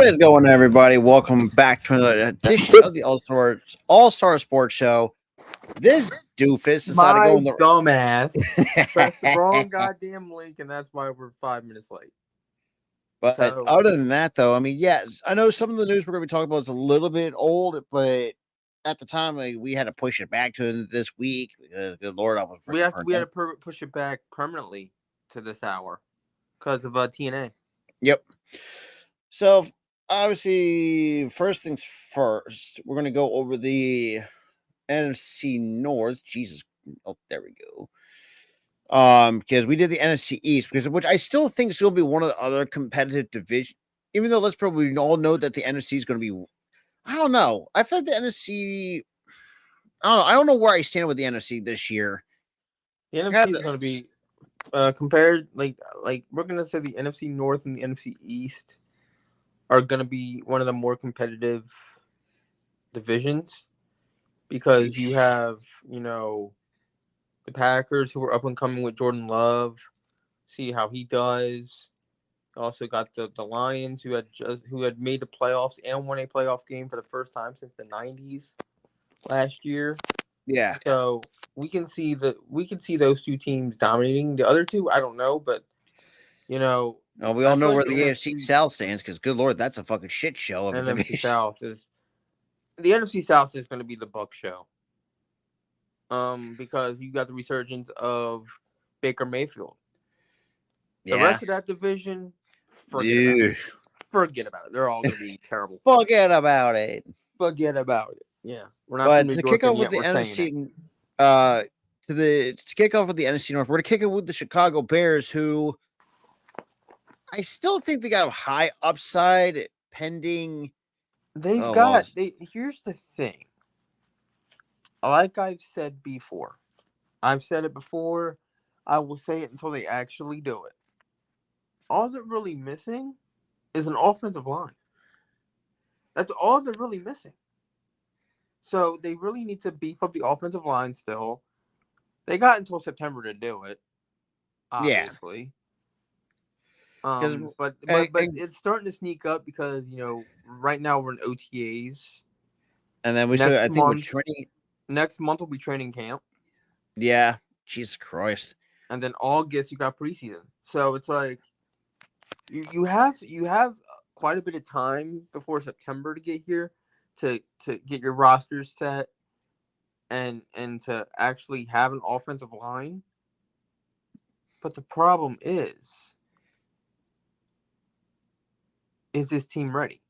What is going on, everybody? Welcome back to another edition of the All-Star Sports Show. This doofus decided to go My in the dumbass pressed the wrong goddamn link, and that's why we're 5 minutes late. But So- other than that, though, I mean, yes, I know some of the news we're going to be talking about is a little bit old, but at the time, we had to push it back to this week because, good Lord, I was We had burnt to out. push it back permanently to this hour because of TNA. Yep. So, obviously, first things first, we're going to go over the NFC North. Jesus. Oh, there we go. Because we did the NFC East, which I still think is going to be one of the other competitive divisions. Even though let's probably all know that the NFC is going to be, I don't know. I feel like the NFC, I don't know. I don't know where I stand with the NFC this year. The NFC is going to be compared, like we're going to say the NFC North and the NFC East are going to be one of the more competitive divisions because you have, the Packers who are up and coming with Jordan Love, see how he does. Also got the Lions who had made the playoffs and won a playoff game for the first time since the 90s last year. Yeah. So we can see those two teams dominating. The other two, I don't know, but well, we all know where the AFC South stands because, good Lord, that's a fucking shit show of a division. The NFC South is going to be the Buck show. Because you got the resurgence of Baker Mayfield. The rest of that division, forget about it. They're all going to be terrible. Forget about it. Yeah, we're not from New York kick off yet. With We're the saying NFC, to kick off with the NFC North, we're going to kick it with the Chicago Bears, who I still think they got a high upside pending. Here's the thing. Like I've said before, I will say it until they actually do it. All they're really missing is an offensive line. That's all they're really missing. So they really need to beef up the offensive line still. They got until September to do it, obviously. Yeah. But it's starting to sneak up because, right now we're in OTAs. And then next month will be training camp. Yeah. Jesus Christ. And then August you got preseason. So it's like you have quite a bit of time before September to get here to get your rosters set and to actually have an offensive line. But the problem is this team ready?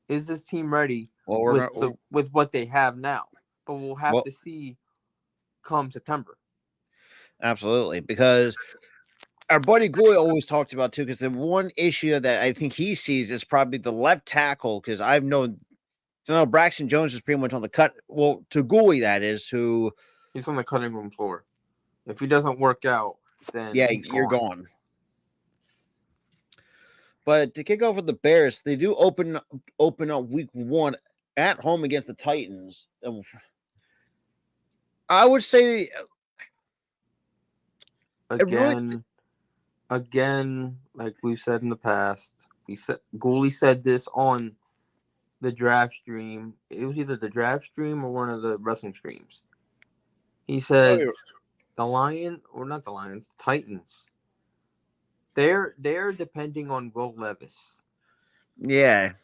Is this team ready with what they have now? But we'll have to see come September. Absolutely, because our buddy Goy always talked about too, because the one issue that I think he sees is probably the left tackle, because I know Braxton Jones is pretty much on the cut. Well, to Goy, that is, who he's on the cutting room floor. If he doesn't work out, then you're gone. But to kick off with the Bears, they do open up week 1 at home against the Titans. I would say again, like we've said in the past, Gooley said this on the draft stream. It was either the draft stream or one of the wrestling streams. He said Titans. They're depending on Will Levis. Yeah.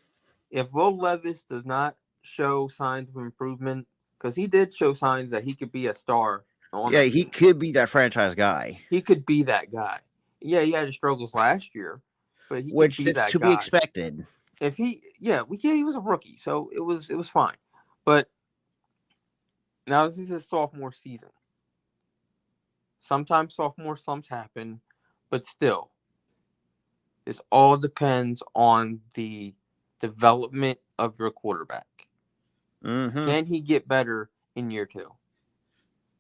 If Will Levis does not show signs of improvement, because he did show signs that he could be a star. He could be that franchise guy. He could be that guy. Yeah, he had his struggles last year, but he which could be is that to guy. Be expected. If he was a rookie, so it was fine. But now this is his sophomore season. Sometimes sophomore slumps happen, but still, this all depends on the development of your quarterback. Mm-hmm. Can he get better in year 2?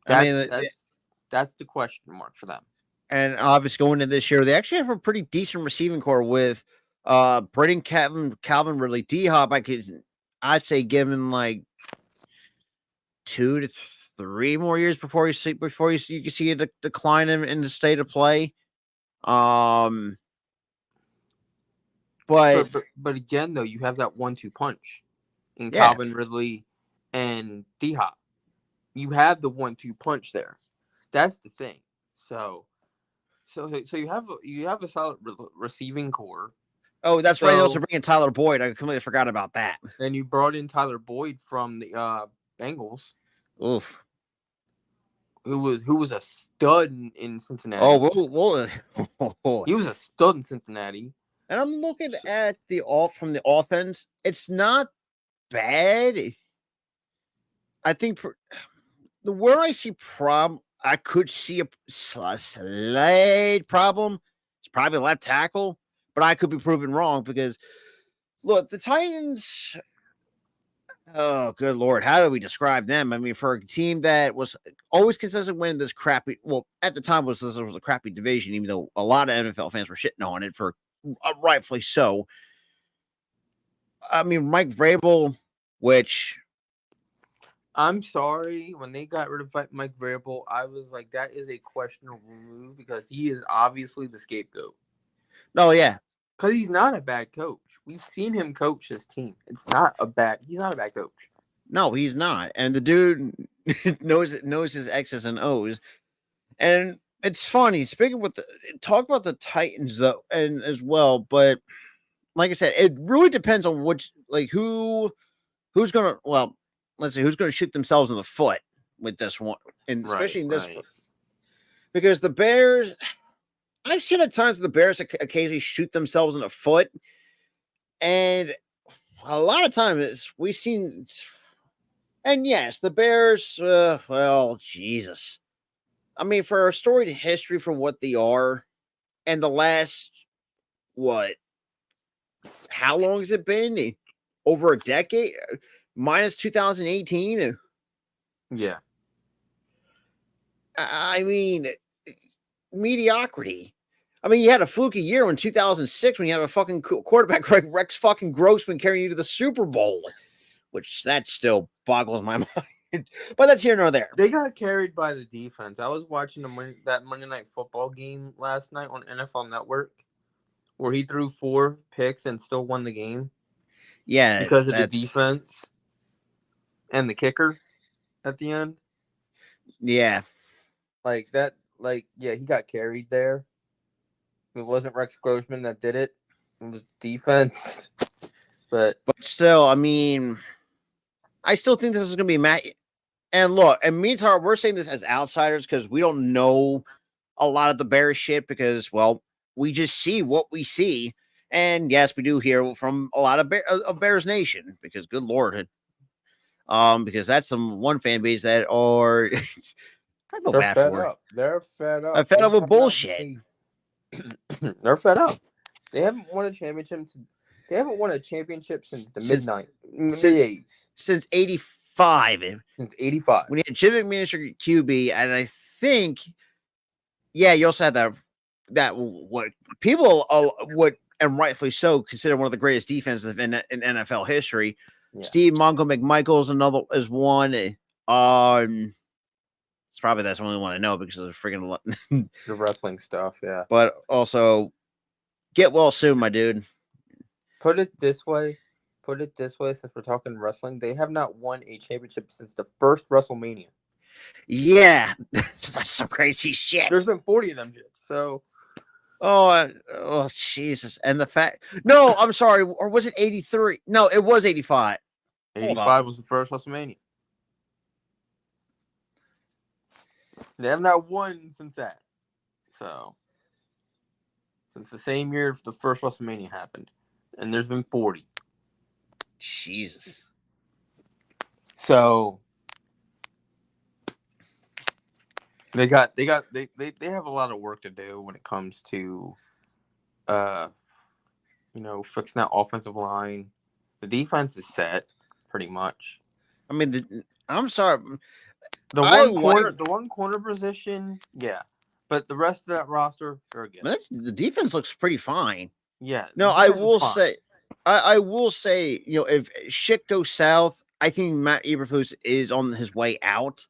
That's the question mark for them. And obviously going into this year, they actually have a pretty decent receiving core with Braden Calvin Ridley, D-Hop. I'd say give him like 2 to 3 more years before you can see a decline in the state of play. But But but again though, you have that 1-2 punch in yeah, Calvin Ridley and D Hop. You have the 1-2 punch there. That's the thing. So you have a solid receiving core. oh, that's right. They also So bring in Tyler Boyd. I completely forgot about that. and you brought in Tyler Boyd from the Bengals, Oof. who was a stud in Oh, Cincinnati. we'll He was a stud in Cincinnati. and I'm looking at the from the offense. It's not bad. I think where I see I could see a slight problem. It's probably left tackle, but I could be proven wrong because look, the Titans. Oh, good lord! How do we describe them? I mean, for a team that was always consistent winning this crappy, well, at the time was a crappy division, even though a lot of NFL fans were shitting on it for rightfully so. I mean, Mike Vrabel, which I'm sorry, when they got rid of Mike Vrabel, I was like, that is a questionable move because he is obviously the scapegoat. no, yeah, Because he's not a bad coach. We've seen him coach this team. He's not a bad coach. no, he's not, and the dude knows his X's and O's, and it's funny. Speaking with talk about the Titans though, and as well, but like I said, it really depends on which who's gonna let's see who's gonna shoot themselves in the foot with this one, and especially in this because the Bears. I've seen at times the Bears occasionally shoot themselves in the foot, and a lot of times we've seen. And yes, the Bears. Well, Jesus. I mean, for a storied history for what they are, and the last what? How long has it been? Over a decade, minus 2018. Yeah. I mean, mediocrity. I mean, you had a fluky year in 2006 when you had a fucking quarterback like Rex fucking Grossman carrying you to the Super Bowl, which that still boggles my mind. But that's here nor there. They got carried by the defense. I was watching that Monday Night Football game last night on NFL Network where he threw 4 picks and still won the game. Yeah, because of the defense and the kicker at the end. Yeah. He got carried there. It wasn't Rex Grossman that did it. It was defense. But still, I mean, I still think this is going to be Matt. And look, and meantime, we're saying this as outsiders because we don't know a lot of the Bears shit because, well, we just see what we see. And yes, we do hear from a lot of Bears Nation because, good lord, because that's some one fan base that are I feel they're bad fed for. up. They're fed up. I'm fed up with bullshit. They're fed up. They haven't won a championship. They haven't won a championship since the mid-80s. Since 85. Since 85. When you had Jim McMahon as your QB, and I think, yeah, you also had that what people would, and rightfully so, consider one of the greatest defenses in NFL history. Yeah. Steve Mongo McMichael's another is one. It's probably that's the only one I know because of the freaking the wrestling stuff, yeah. But also, get well soon, my dude. Put it this way, since we're talking wrestling, they have not won a championship since the first WrestleMania. Yeah, that's some crazy shit. There's been 40 of them, so. Oh, Jesus. And the fact, no, I'm sorry. Or was it 83? No, it was 85. 85 was the first WrestleMania. They have not won since that. So, since the same year the first WrestleMania happened. And there's been 40. Jesus. So, they have a lot of work to do when it comes to fixing that offensive line. The defense is set pretty much. I mean, I'm sorry. The one corner position, yeah. But the rest of that roster, very good. The defense looks pretty fine. Yeah. No, I will say, if shit goes south, I think Matt Eberflus is on his way out.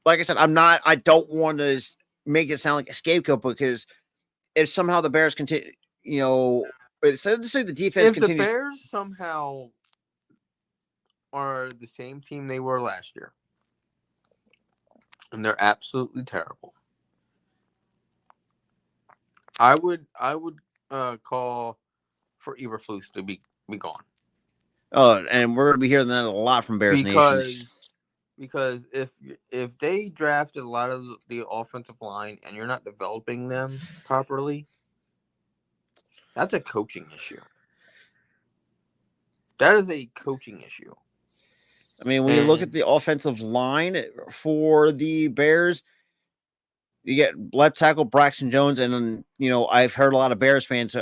Like I said, I don't want to make it sound like a scapegoat because if somehow the Bears continue, let's say the defense If the continues. Bears somehow are the same team they were last year, and they're absolutely terrible, I would call for Eberflus to be gone. Oh, and we're going to be hearing that a lot from Bears Nation. Because if they drafted a lot of the offensive line and you're not developing them properly, that's a coaching issue. That is a coaching issue. I mean, when you look at the offensive line for the Bears, you get left tackle Braxton Jones, and then I've heard a lot of Bears fans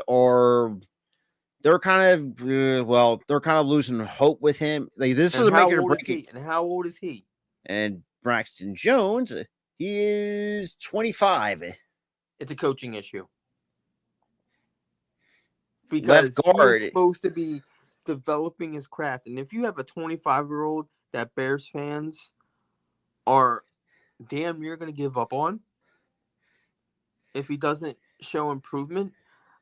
they're kind of losing hope with him. Like, this is a make or break. And how old is he? And Braxton Jones, he is 25. It's a coaching issue because he is supposed to be developing his craft, and if you have a 25-year-old that Bears fans are damn near going to give up on if he doesn't show improvement,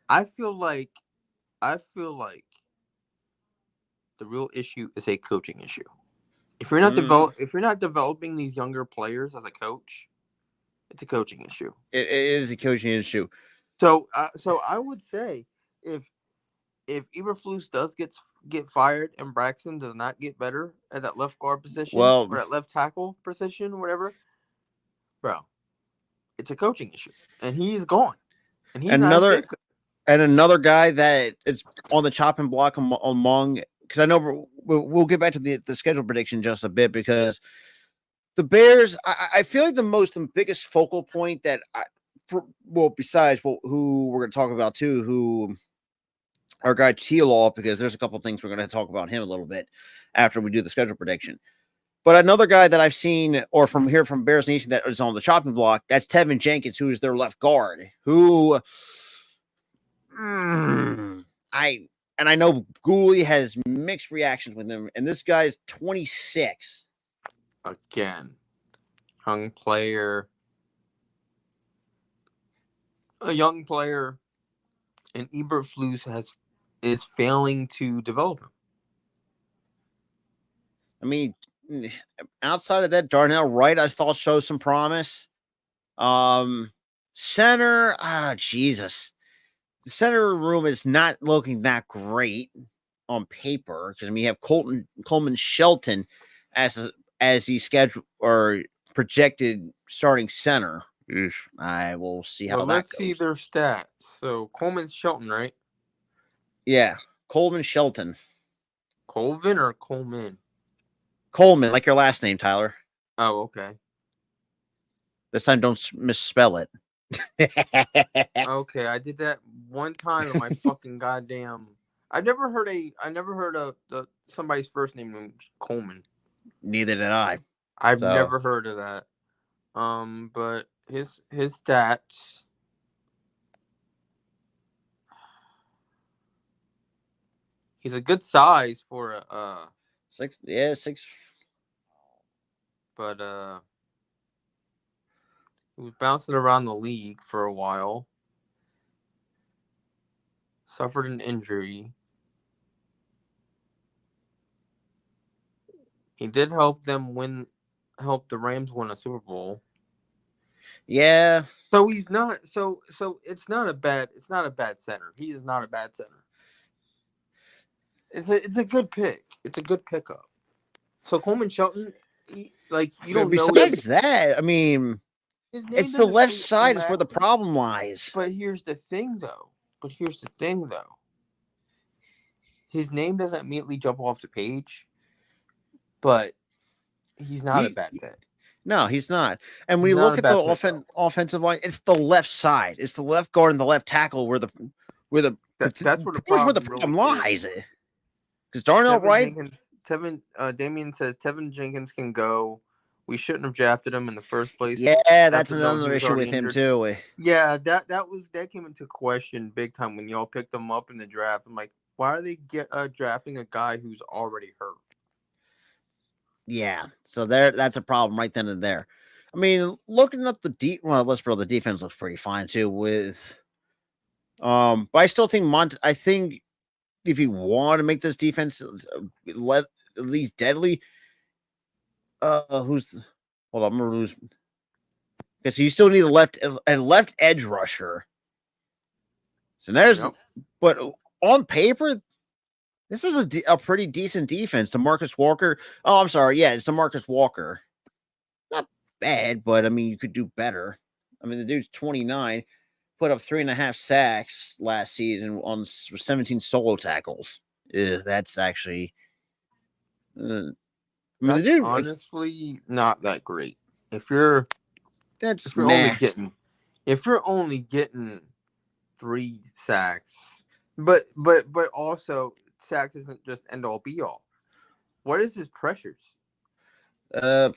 I feel like the real issue is a coaching issue. If you're not developing these younger players as a coach, it's a coaching issue. It is a coaching issue. So I would say if Eberflus does get fired and Braxton does not get better at that left guard position or at left tackle position, whatever, bro, it's a coaching issue, and he's gone, and he's another guy that is on the chopping block among, because I know we'll get back to the schedule prediction just a bit, because the Bears, I feel like the biggest focal point that besides who we're going to talk about too, who our guy T-Law, because there's a couple of things we're going to talk about him a little bit after we do the schedule prediction. But another guy that I've seen, or from Bears Nation, that is on the chopping block, that's Tevin Jenkins, who is their left guard, who I know Gooley has mixed reactions with him, and this guy is 26. Again, young player, and Eberflus is failing to develop him. I mean, outside of that, Darnell Wright, I thought showed some promise. Center, Jesus. The center room is not looking that great on paper, because we have Coleman Shelton as the scheduled or projected starting center. I will see how that goes. Let's see their stats. So Coleman Shelton, right? Yeah, Coleman Shelton. Colvin or Coleman? Coleman, like your last name, Tyler. Oh, okay. This time, don't misspell it. Okay, I did that one time in my fucking goddamn. I never heard of somebody's first name named Coleman. Neither did I. I've never heard of that. But his stats. He's a good size for a 6. Yeah, 6. But he was bouncing around the league for a while. Suffered an injury. He did help the Rams win a Super Bowl. Yeah. So he's not. So it's not a bad center. He is not a bad center. It's a good pick. It's a good pickup. So Coleman Shelton, you don't know. Besides that, I mean, it's the left side is where the problem lies. But here's the thing, though. His name doesn't immediately jump off the page, but he's not a bad fit. No, he's not. And when you look at the offensive line, it's the left side. It's the left guard and the left tackle where the problem lies. Because Darnell Wright, Damien says Tevin Jenkins can go. We shouldn't have drafted him in the first place. Yeah, that's another issue with him too. Yeah, that came into question big time when y'all picked him up in the draft. I'm like, why are they drafting a guy who's already hurt? Yeah, so that's a problem right then and there. I mean, looking at the defense looks pretty fine too. With But I still think I think if you want to make this defense let at least deadly, who's hold on, I'm gonna lose because you still need a left edge rusher. So there's, Yep. but on paper, this is a pretty decent defense. DeMarcus Walker. Oh, I'm sorry. Yeah, it's DeMarcus Walker. Not bad, but I mean, you could do better. I mean, the dude's 29, put up 3.5 sacks last season on 17 solo tackles. That's actually, I mean, the That's dude, like, honestly not that great. If you're that's if you're only meh. getting if you're only getting 3 sacks, but also sacks isn't just end all be all. What is his pressures? Uh,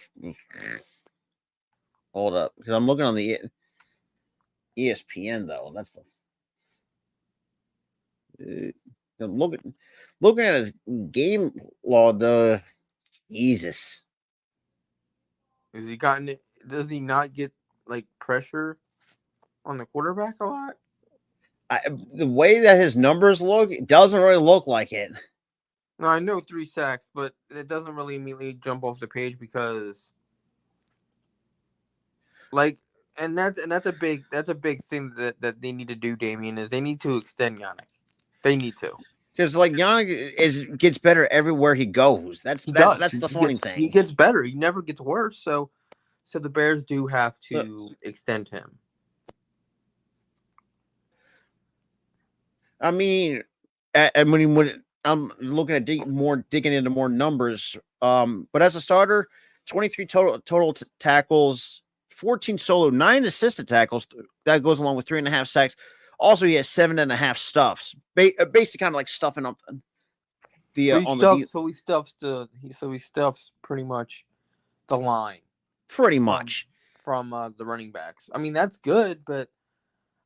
hold up, because I'm looking on the ESPN though. That's the looking at his game log. The Jesus. Is he gotten it? Does he not get like pressure on the quarterback a lot? The way that his numbers look, it doesn't really look like it. No, I know 3 sacks, but it doesn't really immediately jump off the page because like that's a big thing that they need to do, Damien, is they need to extend Yannick. They need to. Because like Yannick gets better everywhere he goes. That's He that's does. that's the funny He thing. gets better. He never gets worse. So the Bears do have So to extend him. I mean, and when I'm looking at digging into more numbers, but as a starter, 23 total tackles, 14 solo, 9 assisted tackles. That goes along with 3.5 sacks. Also, he has 7.5 stuffs. Basically, kind of like stuffing up the So he on the D. stuffs. So he stuffs pretty much the line Pretty from much. the running backs. I mean that's good, but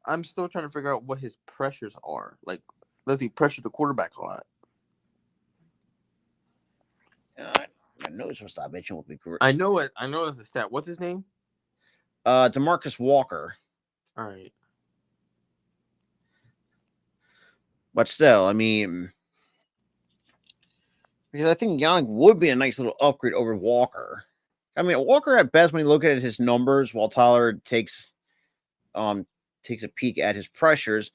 I'm still trying to figure out what his pressures are. Like, does he pressure the quarterback a lot? My nose will stop itching. Would be great. I know it. I know it's a stat. What's his name? Demarcus Walker. All right. But still, I mean, because I think Yannick would be a nice little upgrade over Walker. I mean, Walker at best when you look at his numbers, while Tyler um takes a peek at his pressures.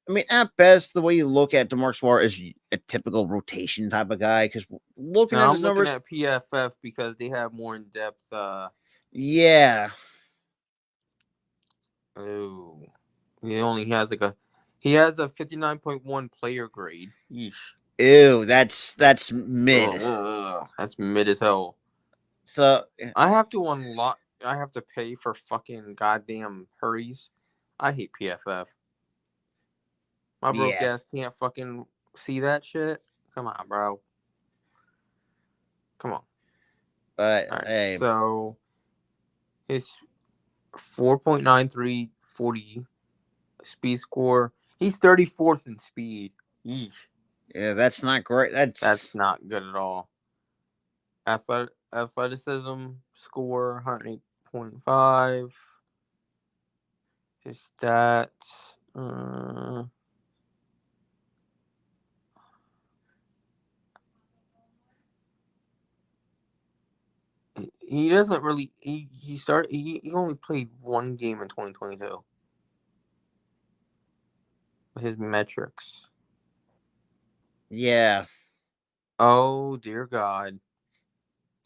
I mean, at best, the way you look at DeMarcus Walker is a typical rotation type of guy. Because looking Now at I'm his looking numbers, at PFF because they have more in depth. yeah, Oh, he has a 59.1 player grade. Yeesh. ew, that's mid. Ugh, that's mid as hell. So I have to unlock. I have to pay for fucking goddamn hurries. I hate PFF. My broke yeah, ass can't fucking see that shit. Come on, bro. Come on. but All right. hey, So his 4.9340 speed score. He's 34th in speed. Yeesh. yeah, that's not great. That's That's not good at all. Athleticism score 108.5. His stats. He doesn't really. He only played one game in 2022. His metrics. yeah, Oh dear God.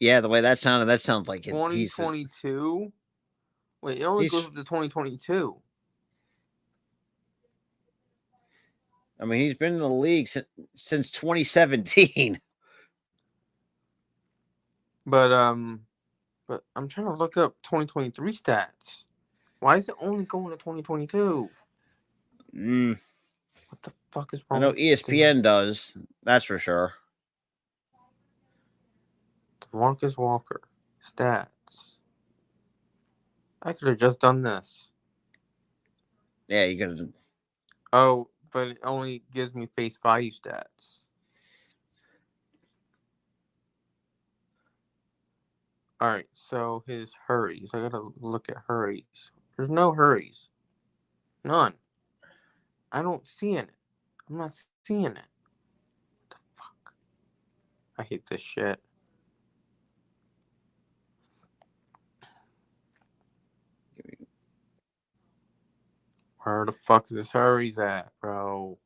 yeah. The way that sounds like it. He's 2022. Wait, it only goes he's. up to 2022. I mean, he's been in the league since 2017. But but I'm trying to look up 2023 stats. Why is it only going to 2022? Mm, What the fuck is I wrong know with these ESPN things? does. That's for sure. Marcus Walker stats. I could have just done this. Yeah, you gotta. Oh, but it only gives me face value stats. All right, so his hurries. I gotta look at hurries. There's no hurries. None. I don't see it. I'm not seeing it. What the fuck? I hate this shit. Where the fuck is this hurries at, bro?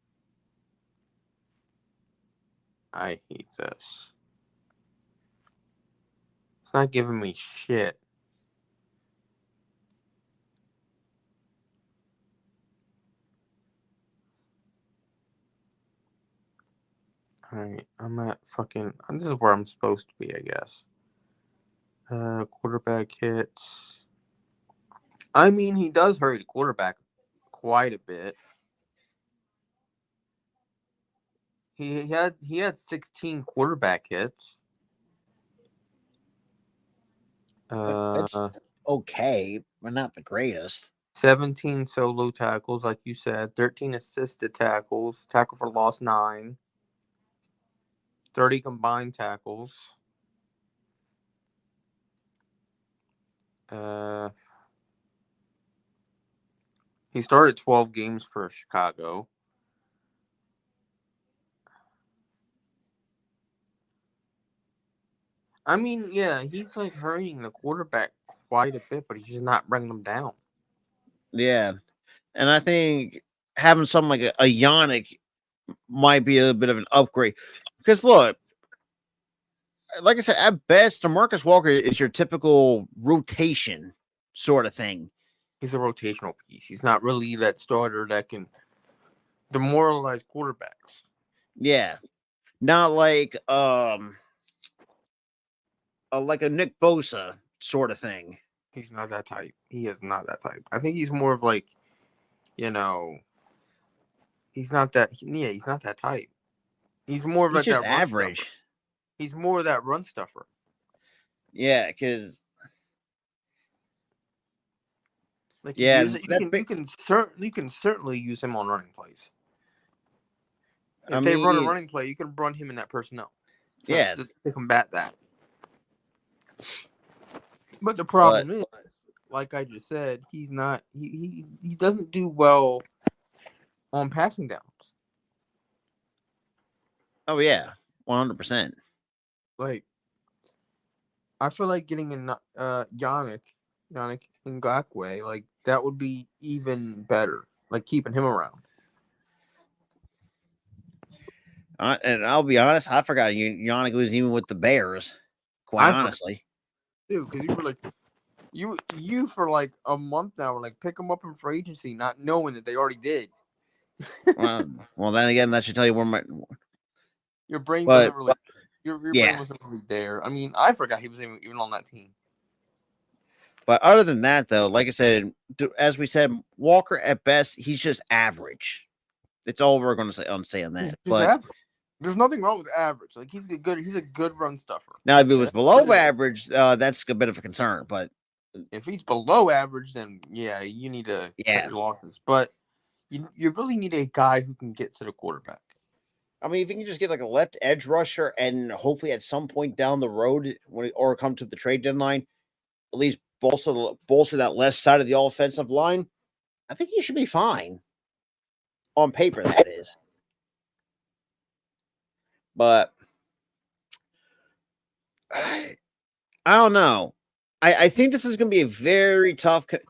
I hate this. It's not giving me shit. Alright, I'm at fucking. This is where I'm supposed to be, I guess. Quarterback hits. I mean, he does hurry the quarterback quite a bit. He had 16 quarterback hits. That's Uh, okay, but not the greatest. 17 solo tackles, like you said. 13 assisted tackles. Tackle for loss 9. 30 combined tackles. He started 12 games for Chicago. I mean, yeah, he's like hurrying the quarterback quite a bit, but he's just not bringing them down. Yeah, and I think having something like a Yannick might be a bit of an upgrade because look, like I said, at best, DeMarcus Walker is your typical rotation sort of thing. He's a rotational piece. He's not really that starter that can demoralize quarterbacks. Yeah, not like a Nick Bosa sort of thing. He's not that type. He is not that type. I think he's more of like, you know, he's not that. Yeah, he's not that type. He's more of He's like just that run stuffer. average. He's more of that run stuffer. Yeah, because Like you yeah, use it, that big. you can certainly use him on running plays. I If they run a mean, running play, you can run him in that personnel yeah, to combat that. But the but problem is, like I just said, he's not. He doesn't do well on passing downs. oh yeah, 100%. Like I feel like getting in Yannick Ngakwe, like that would be even better. Like keeping him around. And I'll be honest, I forgot Yannick was even with the Bears. Quite I forgot honestly, too because you were like you for like a month now were like pick him up in free agency, not knowing that they already did. well, then again, that should tell you where my. Your brain But wasn't really your brain yeah, wasn't really there. I mean, I forgot he was even on that team. but other than that, though, like I said, as we said, Walker at best, he's just average. It's all we're going to say on saying He's that. just But average. There's nothing wrong with average. Like he's a good run stuffer. now, if it Okay, was that's what below it is. average, that's a bit of a concern. But If he's below average, then yeah, you need to cut yeah, your losses. But you really need a guy who can get to the quarterback. I mean, if you can just get like a left edge rusher, and hopefully at some point down the road, or come to the trade deadline, at least bolster that left side of the offensive line, I think you should be fine on paper. That is, but I don't know. I think this is going to be a very tough because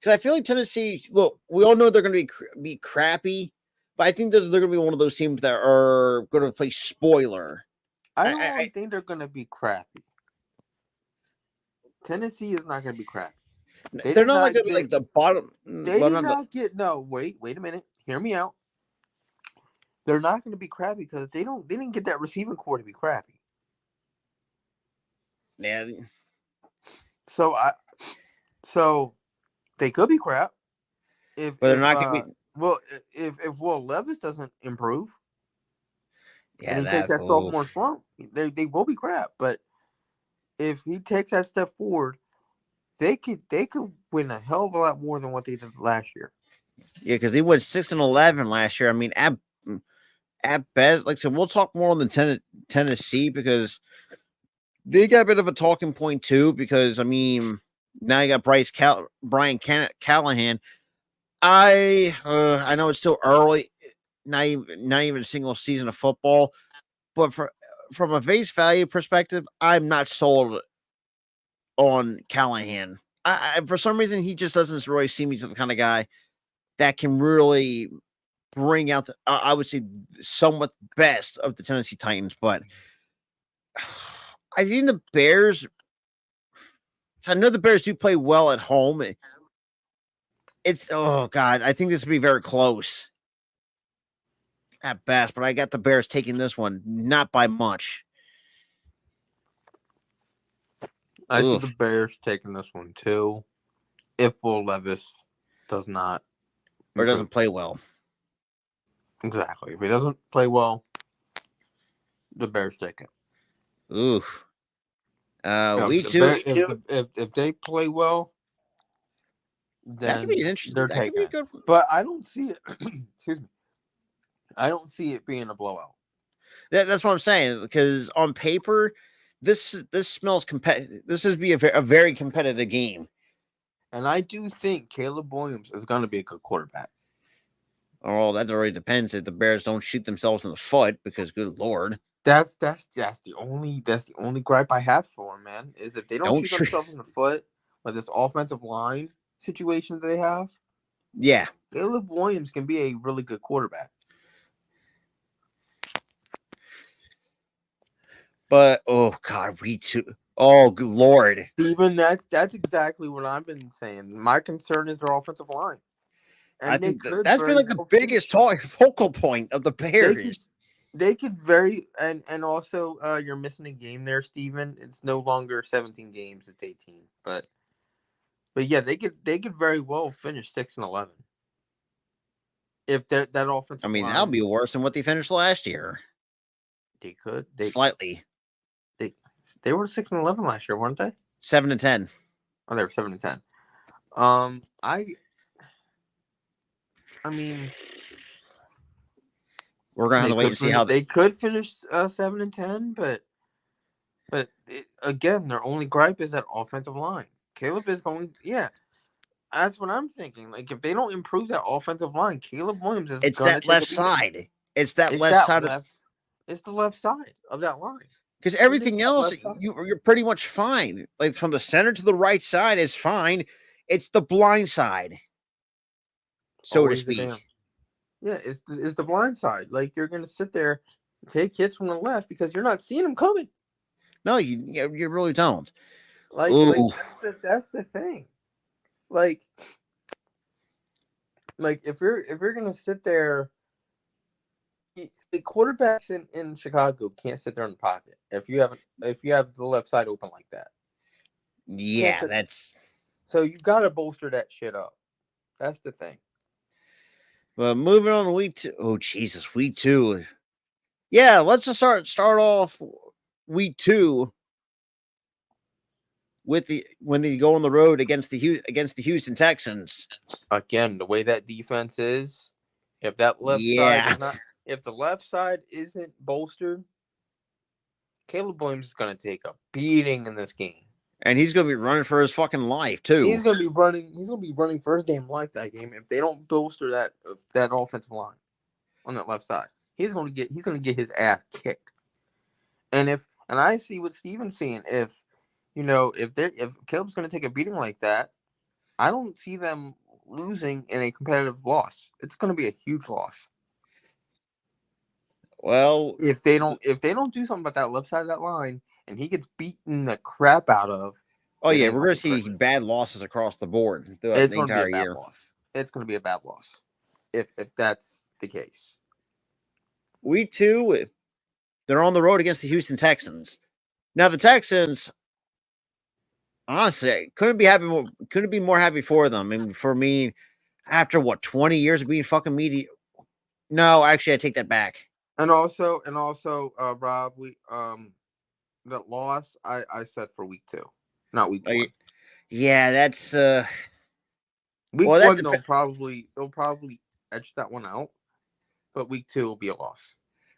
I feel like Tennessee. Look, we all know they're going to be crappy, but I think they're going to be one of those teams that are going to play spoiler. I I, don't I, really think they're gonna be crappy. Tennessee is not gonna be crappy. They they're did not like not going to be get. like the bottom. They Well, did not the, not get. No, wait a minute. Hear me out. They're not going to be crappy because they don't. They didn't get that receiving core to be crappy. yeah, So so they could be crap but they're not going to be. well if Will Levis doesn't improve and Yeah, he takes that. that sophomore Oof. slump, they will be crap. But if he takes that step forward, they could win a hell of a lot more than what they did last year. Yeah, because he went 6-11 last year. I mean, at best, like I said, we'll talk more on the Tennessee because they got a bit of a talking point too. Because I mean, now you got Brian Callahan. I know it's still early, not even a single season of football, but from a face value perspective, I'm not sold on Callahan. For some reason, he just doesn't really seem he's the kind of guy that can really bring out, I would say, somewhat best of the Tennessee Titans. But I think the Bears. I know the Bears do play well at home. It's oh god, I think this will be very close at best. But I got the Bears taking this one, not by much. I see the Oof. Bears taking this one too. If Will Levis does not Or improve. doesn't play well. Exactly. If he doesn't play well, the Bears take it. Oof. If, We the too. Bear, if they play well, That could be then an interesting. they're That could be taking a it. good. But I don't see it. Excuse me. I don't see it being a blowout. That's what I'm saying. Because on paper, this smells competitive. This would be a very competitive game. And I do think Caleb Williams is going to be a good quarterback. Oh, that already depends if the Bears don't shoot themselves in the foot. Because good lord, That's the only gripe I have for him, man. Is if they don't don't shoot shoot. themselves in the foot with this offensive line situation that they have, Yeah, Caleb Williams can be a really good quarterback. but oh god, we too. Oh good lord. Steven, that's exactly what I've been saying. My concern is their offensive line, I and they think could that's been very like the well biggest finish. focal point of the They could Bears. they could very and also you're missing a game there, Steven. It's no longer 17 games; it's 18. But yeah, they could very well finish 6-11 if that I offensive mean, that'll line. be worse than what they finished last year. They could Slightly they they were 6-11 last year, weren't they? 7-10. Oh, they were 7-10. I mean, We're gonna have to wait and see how. they could finish 7-10, but again, their only gripe is that offensive line. Caleb is going, yeah. That's what I'm thinking. Like if they don't improve that offensive line, Caleb Williams is It's gonna that take a left beating. side. It's that It's left that side of left. It's the left side of that line. because It is everything that else left side. you're pretty much fine. Like from the center to the right side is fine. It's the blind side, so to Always the damn. speak. Yeah, it's the blind side. Like you're gonna sit there, and take hits from the left because you're not seeing them coming. No, you really don't. Like Ooh, that's the thing. Like if you're gonna sit there, the quarterbacks in Chicago can't sit there in the pocket if you have the left side open like that. Can't yeah, sit there. that's. So you got to bolster that shit up. That's the thing. But moving on to week two. Oh Jesus, week two. Yeah, let's just start off week two with the when they go on the road against the Houston Texans. Again, the way that defense is, if that left side Yeah, is not, if the left side isn't bolstered, Caleb Williams is going to take a beating in this game. and he's gonna be running for his fucking life too. He's going to be running. He's going to be running for his damn life that game if they don't bolster that offensive line on that left side. He's going to get his ass kicked. And I see what Steven's seeing. If Caleb's going to take a beating like that, I don't see them losing in a competitive loss. It's going to be a huge loss. Well, If they don't do something about that left side of that line and he gets beaten the crap out of, oh it yeah, ain't we're gonna gonna be see pretty. bad losses across the board throughout It's the going to be a entire bad year. loss. It's going to be a bad loss if that's the case. Week two, they're on the road against the Houston Texans. Now the Texans, honestly, couldn't be more happy for them. And for me, after what 20 years of being fucking media. No, actually, I take that back. And also, Rob, we that loss I said for week 2, not week 1. Yeah, that's Week well, that 1 depends. they'll probably edge that one out, but week 2 will be a loss.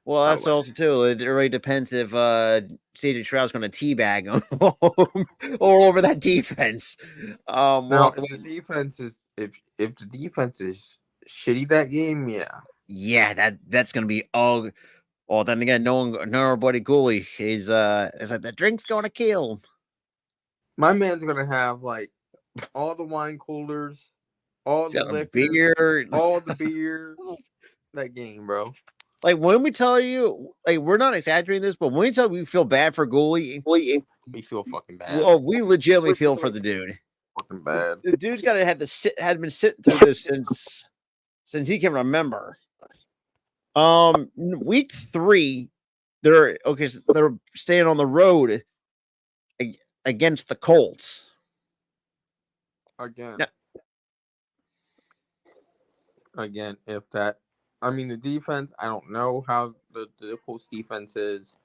Well, I that's would. also too. It really depends if CJ Stroud's going to teabag him all over that defense. We'll Now, have to if wait. the defense is if the defense is shitty that game, yeah, Yeah, that's going to be all. Well, then again, no, our buddy Gooley is like the drink's going to kill. my man's gonna have like all the wine coolers, all He's the got a liquor, beard. all the beer. That game, bro. Like when we tell you, like we're not exaggerating this, but when we tell you we feel bad for Gooley, We feel fucking bad. well, we legitimately feel for the dude. Fucking bad. The dude's got to have to had been sitting through this since he can remember. Week 3, so they're staying on the road against the Colts. Again, Now, again, if that, I mean, the defense. I don't know how the Colts defense is,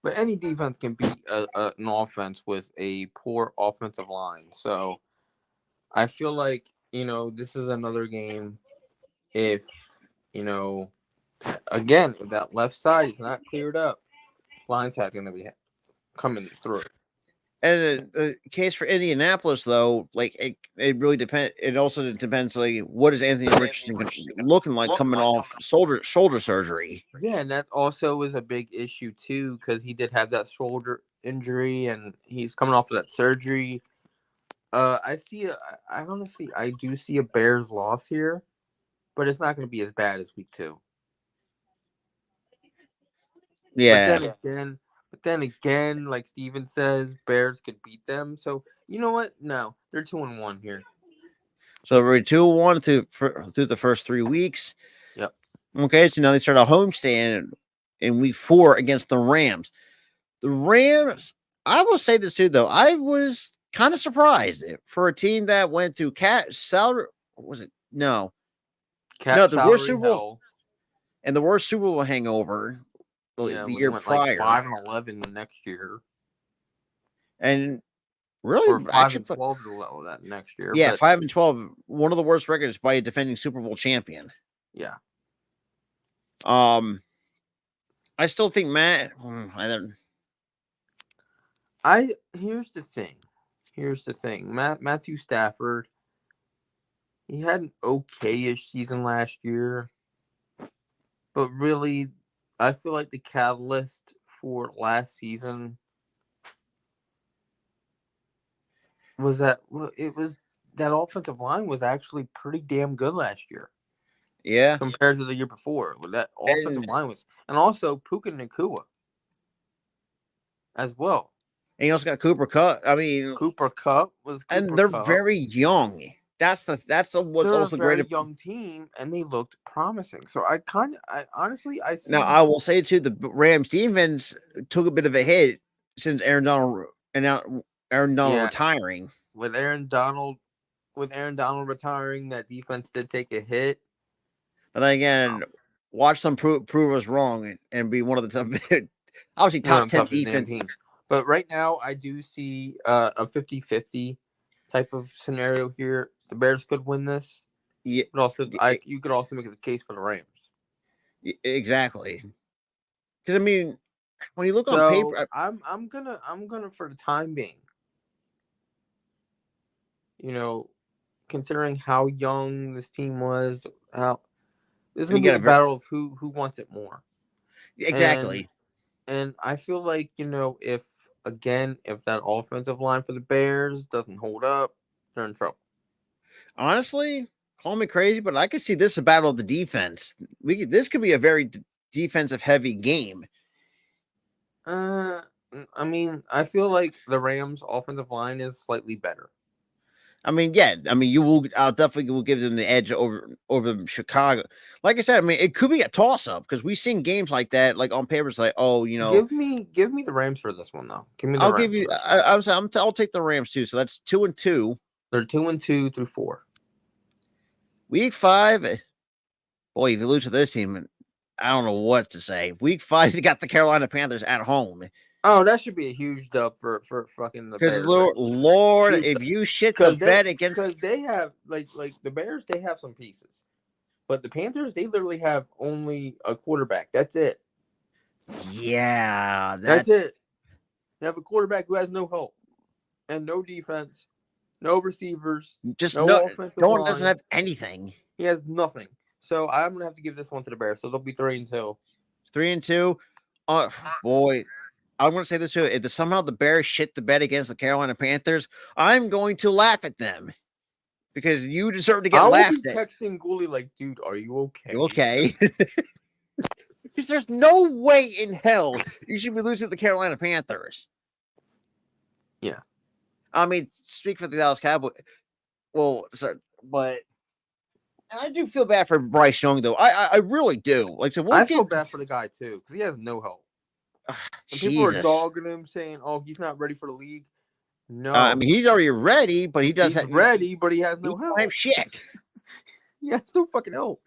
but any defense can beat an offense with a poor offensive line. So I feel like this is another game. If again, if that left side is not cleared up, Lions have going to be coming through. and the case for Indianapolis, though, like it really depends. It also depends, like what is Anthony Richardson looking like coming off shoulder surgery. Yeah, and that also is a big issue too, because he did have that shoulder injury, and he's coming off of that surgery. I honestly, I do see a Bears loss here, but it's not going to be as bad as week 2. Yeah. But then again, like Steven says, Bears could beat them. So you know what? No, they're 2-1 here. So we're 2-1 through the first 3 weeks. Yep. Okay, so now they start a homestand in week 4 against the Rams. The Rams, I will say this too, though. I was kind of surprised for a team that went through cat salary. Was it? No. Cat The worst salary Super Bowl hell. and the worst Super Bowl hangover Yeah, the when they year went like prior. 5-11 the next year, And really, or actually, 5-12 that next year. yeah, But 5-12, one of the worst records by a defending Super Bowl champion. yeah, I still think Matt. Here's the thing. Matthew Stafford, he had an okay-ish season last year, but really, I feel like the catalyst for last season was that offensive line was actually pretty damn good last year. Yeah, compared to the year before. That offensive line was, and also Puka Nacua as well. And you also got Cooper Kupp. I mean, Cooper Kupp was Cooper and they're Kupp. very young. That's what's They're also a very great. young team, and they looked promising. So I honestly, I see. Now I will say too, the Rams defense took a bit of a hit since Aaron Donald retiring. With Aaron Donald retiring, that defense did take a hit. But then again, watch them prove us wrong and be one of the obviously top 10 defense teams. But right now, I do see a 50-50 type of scenario here. The Bears could win this. Yeah, but also you could also make the case for the Rams. Exactly. Because I mean, when you look on paper, I'm gonna for the time being, considering how young this team was, how this is gonna be a battle of who wants it more. Exactly. And I feel like if that offensive line for the Bears doesn't hold up, they're in trouble. Honestly, call me crazy, but I could see this a battle of the defense. This could be a very defensive heavy game. I mean, I feel like the Rams' offensive line is slightly better. I mean, yeah. I mean, I'll definitely will give them the edge over Chicago. Like I said, I mean, it could be a toss up because we've seen games like that. Like on paper, it's like, oh, give me the Rams for this one though. Give me the I'll Rams. Give you. I'll take the Rams too. So that's 2-2. They're 2-2 through 4. Week 5. Boy, if you lose to this team, I don't know what to say. Week 5, they got the Carolina Panthers at home. Oh, that should be a huge dub for fucking the Bears. Because Lord, if you shit the bed against, because they have like the Bears, they have some pieces, but the Panthers, they literally have only a quarterback. That's it. Yeah, That's that's it. You have a quarterback who has no help and no defense, no receivers, just no. no offensive Dorn doesn't line. have anything. He has nothing. So I'm gonna have to give this one to the Bears. So they'll be 3-2. 3-2. Oh boy, I'm going to say this too. If somehow the Bears shit the bed against the Carolina Panthers, I'm going to laugh at them because you deserve to get I will be laughed at. texting Gooley like, dude, are you You okay? okay? Because there's no way in hell you should be losing to the Carolina Panthers. Yeah. I mean, speak for the Dallas Cowboys. Well, sorry, but and I do feel bad for Bryce Young though. I really do. Like, so we'll I feel get. bad for the guy too because he has no help. And people are Jesus. dogging him, saying, "Oh, he's not ready for the league." I No, mean, he's already ready, but he does he's have. ready, but he has He no don't have help. shit. He has no fucking help.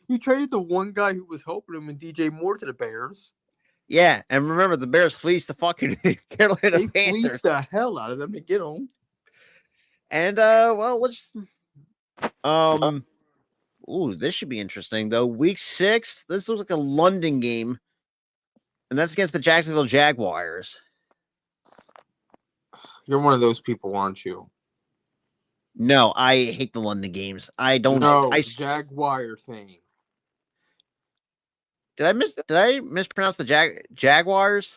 You traded the one guy who was helping him and DJ Moore to the Bears. Yeah, and remember the Bears fleeced the fucking Carolina They Panthers. fleeced the hell out of them to get him. And well, let's ooh, this should be interesting though. Week 6, this looks like a London game, and that's against the Jacksonville Jaguars. You're one of those people, aren't you? No, I hate the London games. I don't. No, I Jaguar thing. did I mispronounce the Jaguars?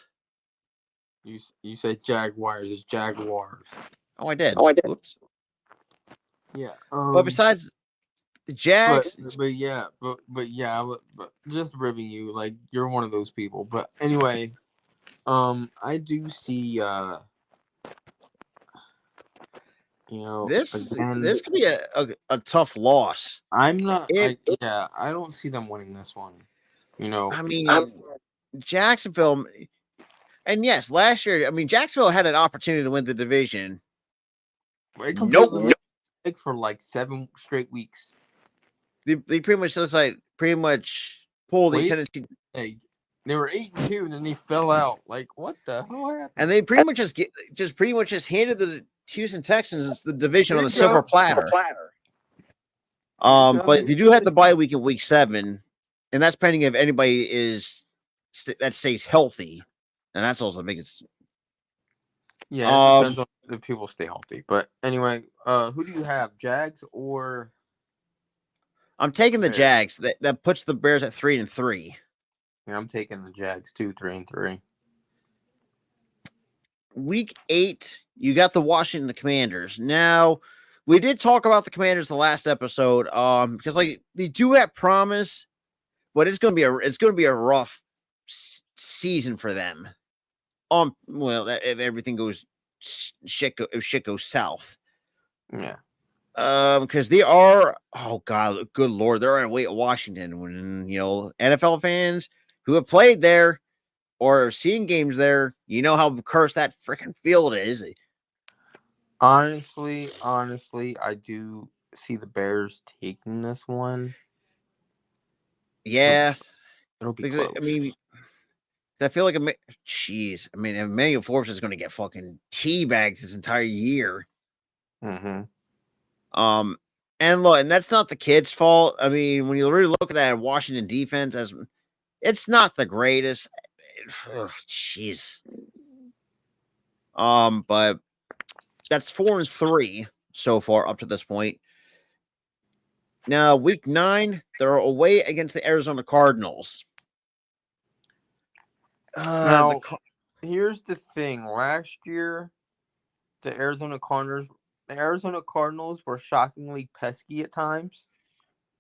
You said Jaguars. It's Jaguars. Oh, I did. Oh, I did. Whoops. Yeah. But besides the Jags, But yeah, but just ribbing you like you're one of those people. But anyway, I do see again, this could be a tough loss. I'm not It. I don't see them winning this one. You know, I mean, Jacksonville, and yes, last year, I mean, Jacksonville had an opportunity to win the division. it completely Nope. for like 7 straight weeks. They pretty much just like pulled the Wait, Tennessee, hey, they were 8-2, and then they fell out. Like, what the hell happened? and they pretty much just handed the Houston Texans the division on the silver Silver platter. platter. But they do have the bye week in week 7, and that's pending if anybody that stays healthy, and that's also the biggest. Yeah, it depends on if people stay healthy. But anyway, who do you have, Jags or? I'm taking the Jags. That puts the Bears at 3-3. Yeah, I'm taking the Jags 2-3-3. Week 8, you got the Washington Commanders. Now, we did talk about the Commanders the last episode, because like they do have promise, but it's going to be a rough season for them. Well, if everything goes if shit goes south. Yeah. Because they are, oh god, good lord, they're on way at Washington. When NFL fans who have played there or seen games there, you know how cursed that freaking field is. Honestly, I do see the Bears taking this one. Yeah, It'll be because close. I mean, I feel like Emmanuel Forbes is going to get fucking teabagged this entire year. Mm-hmm. And that's not the kid's fault. I mean, when you really look at that Washington defense, it's not the greatest. Jeez. But that's 4-3 so far up to this point. Now, week 9, they're away against the Arizona Cardinals. Now, here's the thing. Last year, the Arizona Cardinals were shockingly pesky at times.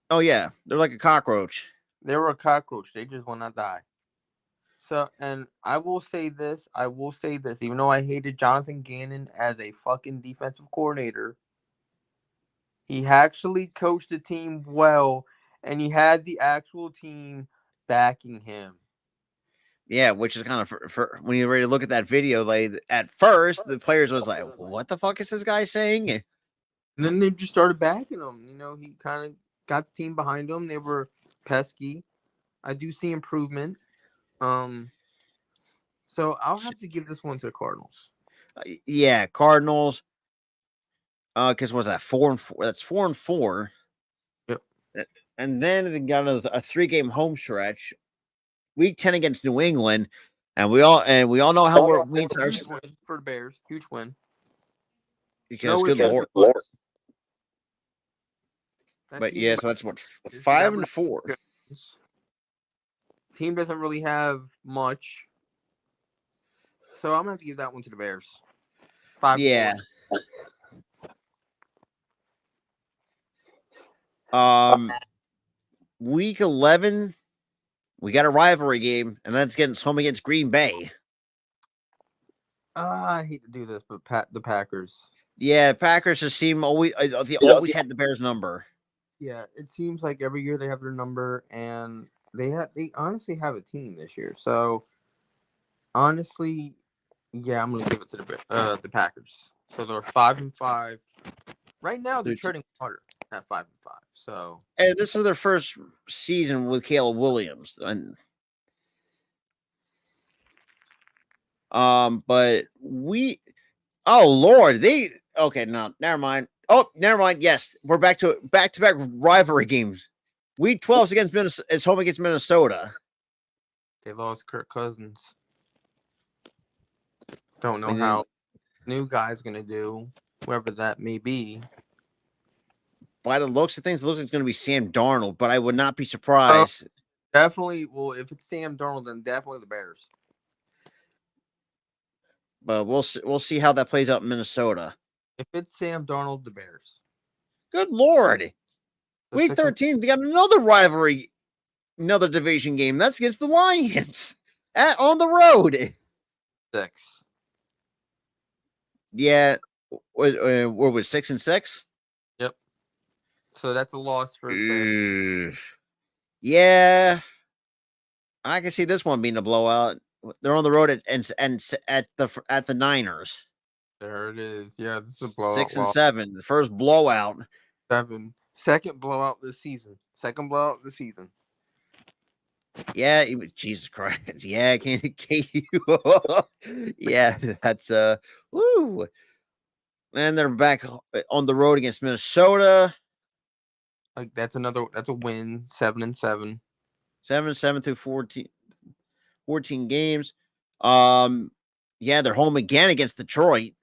Oh yeah, they're like a cockroach. They were a cockroach. They just will not die. So, and I will say this. Even though I hated Jonathan Gannon as a fucking defensive coordinator, he actually coached the team well, and he had the actual team backing him. Yeah, which is kind of for when you ready to look at that video. Like at first, the players was like, "What the fuck is this guy saying?" And then they just started backing him. He kind of got the team behind him. They were pesky. I do see improvement. So I'll have to give this one to the Cardinals. Yeah, Cardinals. Because was that 4-4? That's 4-4. Yep. And then they got a 3-game home stretch. week 10 against New England, and we all know how we're wins are Huge win for the Bears. Huge win. because No good ifs, lord. buts. That But team yeah, so that's what is 5-4. Team doesn't really have much, so I'm gonna have to give that one to the Bears. 5-4. Yeah. Week 11, we got a rivalry game, and that's getting home against Green Bay. I hate to do this, but the Packers. Yeah, Packers just seem always they always had the Bears number. Yeah, it seems like every year they have their number, and they honestly have a team this year. So honestly, yeah, I'm gonna give it to the Packers. So they're 5-5 right now. They're treading water at 5-5. So and this is their first season with Caleb Williams, and but oh Lord, no, never mind. Oh, never mind. Yes, we're back to back rivalry games. Week 12 is home against Minnesota. they lost Kirk Cousins. Don't know how new guy's gonna do, whoever that may be. By the looks of things, it looks like it's going to be Sam Darnold, but I would not be surprised. Definitely. Well, if it's Sam Darnold, then definitely the Bears. But we'll see how that plays out in Minnesota. If it's Sam Darnold, the Bears. Good Lord. Week 13, they got another rivalry, another division game. That's against the Lions on the road. 6. Yeah. We're with 6-6? Yep. So that's a loss for the Bears. Yeah. I can see this one being a blowout. They're on the road at the Niners. There it is. Yeah, this is a blowout. 6-7. The first blowout. 7. Second blowout this season. Yeah, Jesus Christ. Yeah, can you? Yeah, that's woo. And they're back on the road against Minnesota. Like that's a win. 7-7. 7 through 14 games. Yeah, they're home again against Detroit.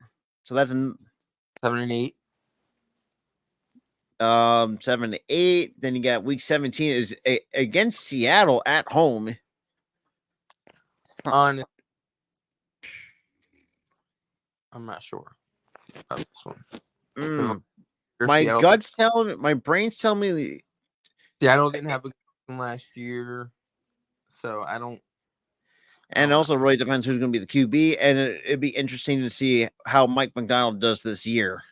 So that's 7-8. 7-8. Then you got week 17 is against Seattle at home. I'm not sure about this one. My guts tell me, my brains tell me Seattle didn't have a game last year, so I don't. And it also really depends who's going to be the QB, and it'd be interesting to see how Mike McDonald does this year.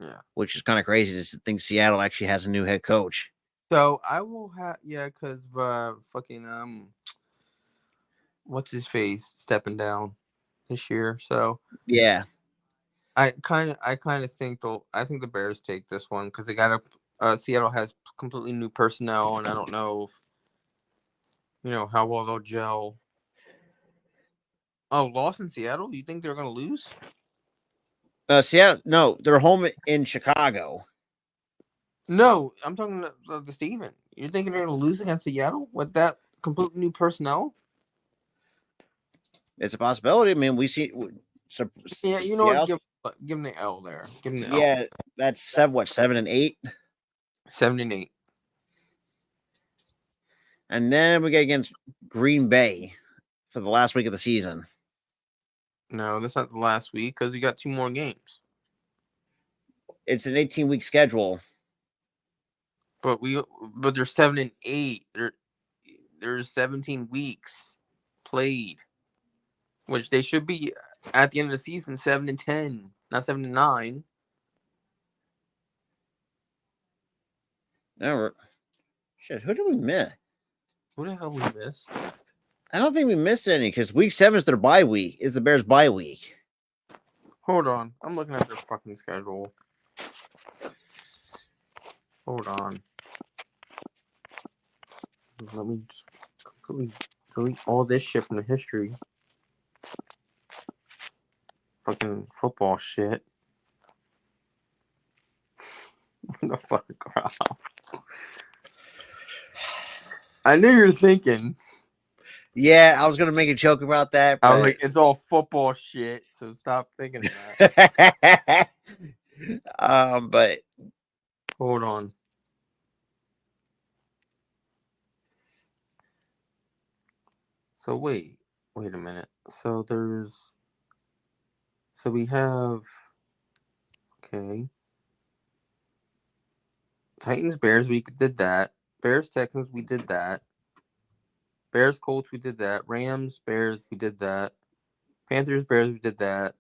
Yeah, which is kind of crazy to think Seattle actually has a new head coach. So I will have because fucking what's his face stepping down this year. So yeah, I kind of think the Bears take this one because they got Seattle has completely new personnel, and I don't know if, how well they'll gel. Oh, loss in Seattle? You think they're gonna lose? Seattle? No, they're home in Chicago. No, I'm talking to Steven. You're thinking they're gonna lose against Seattle with that completely new personnel? It's a possibility. I mean, we see. So, yeah, you know what? Give them the L there. Give them the L. That's 7-8. 7-8. And then we get against Green Bay for the last week of the season. No, that's not the last week because we got 2 more games. It's an 18-week schedule. But they're 7-8. There's 17 weeks played, which they should be at the end of the season 7-10, not 7-9. Shit, who did we miss? Who the hell we miss? I don't think we missed any because week 7 is their bye week. Is the Bears' bye week? Hold on, I'm looking at their fucking schedule. Hold on. Let me just completely delete all this shit from the history. Fucking football shit. What the fuck, crap? I knew you were thinking. Yeah, I was gonna make a joke about that, I was but like, it's all football shit, so stop thinking that. but Hold on. So wait a minute. So we have okay. Titans Bears we did that. Bears Texans we did that. Bears Colts we did that. Rams Bears we did that. Panthers Bears we did that.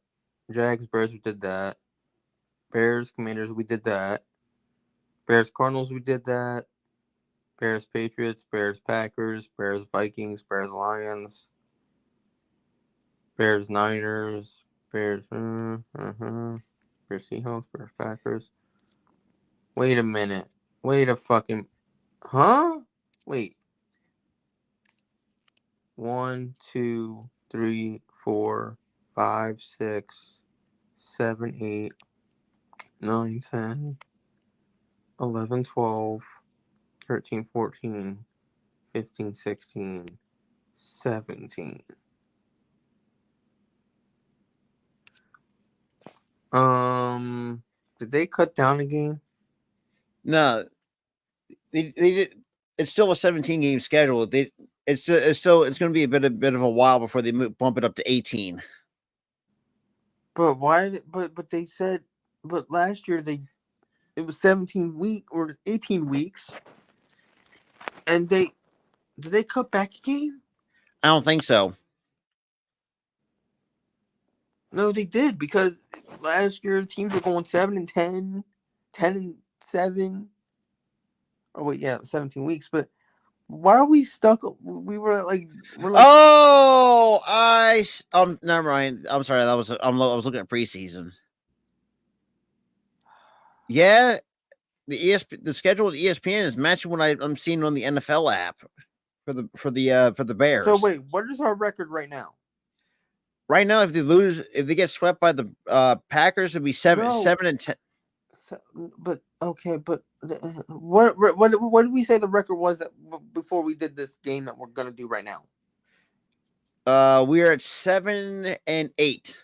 Jags Bears we did that. Bears Commanders we did that. Bears Cardinals we did that. Bears Patriots, Bears Packers, Bears Vikings, Bears Lions, Bears Niners, Bears Bears Seahawks, Bears Packers. Wait a minute. Wait a fucking huh? Wait. 1, 2, 3, 4, 5, 6, 7, 8, 9, 10, 11, 12, 13, 14, 15, 16, 17. Did they cut down a game? no, they did. It's still a 17 game schedule. It's going to be a bit of a while before they bump it up to 18. But why? But they said, but last year it was 17 week or 18 weeks, and did they cut back a game? I don't think so. No, they did because last year teams were going 7-10, 10-7. Oh wait, yeah, 17 weeks. But why are we stuck? We're like Oh, never mind. I'm sorry. I was looking at preseason. Yeah, the schedule of ESPN is matching what I'm seeing on the NFL app for the so. Bears. Wait, what is our record right now? Right now, if they get swept by the Packers, it'd be No, 7-10. so, but okay, but what did we say the record was that before we did this game that we're gonna do right now? We are at 7-8.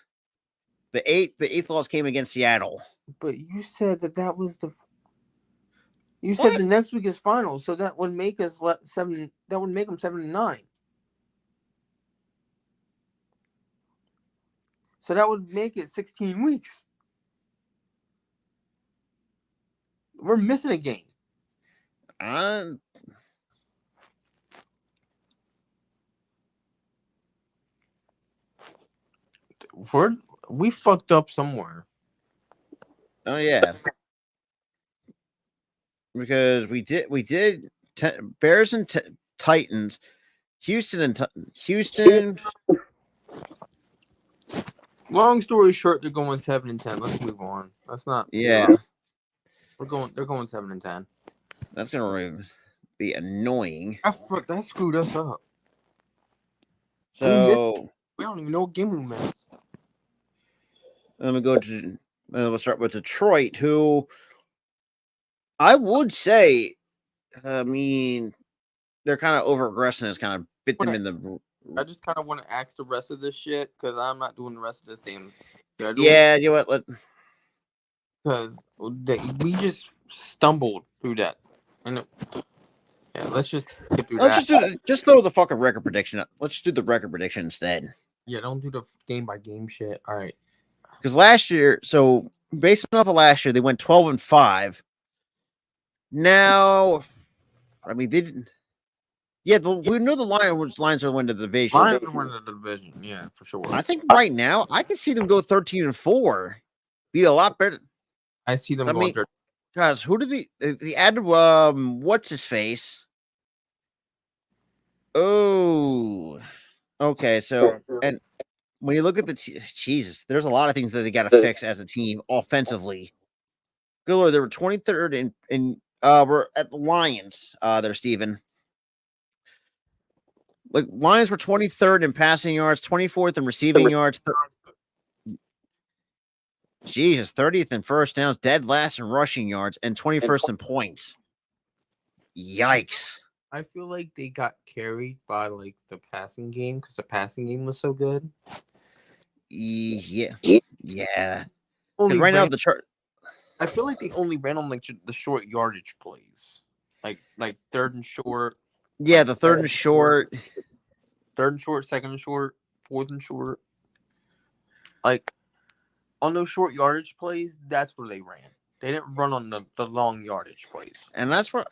The eighth loss came against Seattle. But you said that was the. You said What? the next week is final, so that would make us 7. That would make them 7-9. So that would make it 16 weeks. We're missing a game. Uh, We fucked up somewhere. oh yeah, because we did Bears and Titans, Houston. Long story short, they're going 7-10. Let's move on. Let's not. Yeah, They're going 7-10. that's gonna really be annoying. That screwed us up. So We don't even know what game we missed. let me go to. We'll start with Detroit, who I would say, I mean, they're kind of over aggressive. It's kind of bit them in the. I just kind of want to ask the rest of this shit because I'm not doing the rest of this damn schedule. Yeah, you know what? Because we just stumbled through that. And yeah, let's just skip through Let's that. just throw the fucking record prediction up. Let's just do the record prediction instead. Yeah, don't do the game by game shit. All right. Because last year, so based off of last year, they went 12-5. Now, I mean, they didn't. Yeah, we know the Lions are winning the division. Lions are winning the division. Yeah, for sure. I think right now I can see them go 13-4. Be a lot better. I see them going. Guys, who did they added? What's his face? Oh, okay. So, and when you look at Jesus, there's a lot of things that they got to fix as a team offensively. Good Lord, they were 23rd in we're at the Lions. There, Steven. Like Lions were 23rd in passing yards, 24th in receiving yards. Jesus, 30th in first downs, dead last in rushing yards, and 21st in points. Yikes. I feel like they got carried by like the passing game because the passing game was so good. Yeah, yeah. Because Only right now ran. the chart. I feel like they only ran on like the short yardage plays, like third and short, Yeah, like the third second and and short, short. third and short, second and short, fourth and short. Like on those short yardage plays, that's where they ran. They didn't run on the long yardage plays. And that's where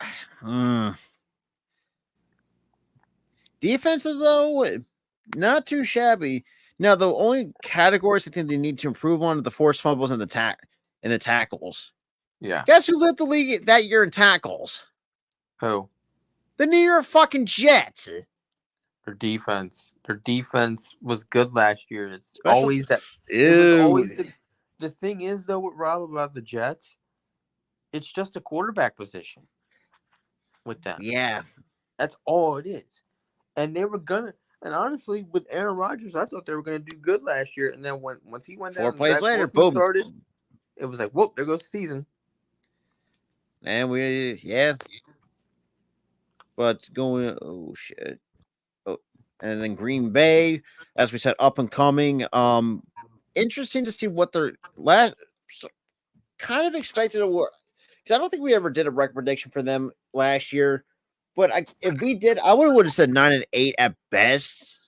defenses though, not too shabby. Now the only categories I think they need to improve on are the forced fumbles and the tackles. Yeah. Guess who led the league that year in tackles? Who? The New York fucking Jets. Their defense. Their defense was good last year. It's Special. always that. It was always Ew. the thing is though with Rob about the Jets, it's just a quarterback position with them. Yeah. That's all it is. And they were gonna. And honestly, with Aaron Rodgers, I thought they were gonna do good last year. And then once he went Four down and plays Zach later, Wilson boom. started, it was like, whoop, there goes the season. And yeah. But going, oh shit. Oh, and then Green Bay, as we said, up and coming. Interesting to see what their last kind of expected to work. Because I don't think we ever did a record prediction for them last year. But if we did, I would have said 9-8 at best.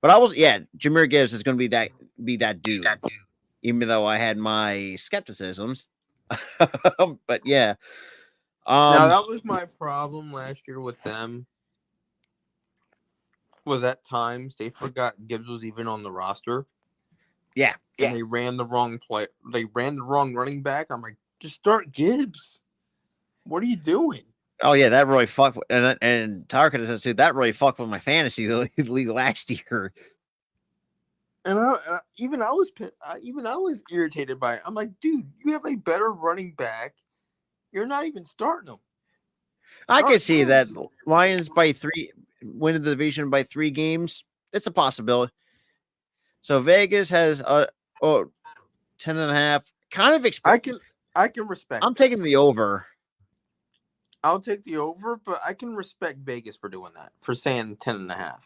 But Jameer Gibbs is going to be that dude. Even though I had my skepticisms, but yeah, Now that was my problem last year with them. Was at times they forgot Gibbs was even on the roster. Yeah. And they ran the wrong play. They ran the wrong running back. I'm like, just start Gibbs. What are you doing? Oh yeah, that really fucked. And Tarkin says too. That really fucked with my fantasy league last year. And I was irritated by it. I'm like, dude, you have a better running back. You're not even starting him. I could see that Lions by 3 winning the division by 3 games. It's a possibility. So Vegas has 10.5. Kind of I can respect. I'm taking the over. I'll take the over, but I can respect Vegas for doing that, for saying 10.5.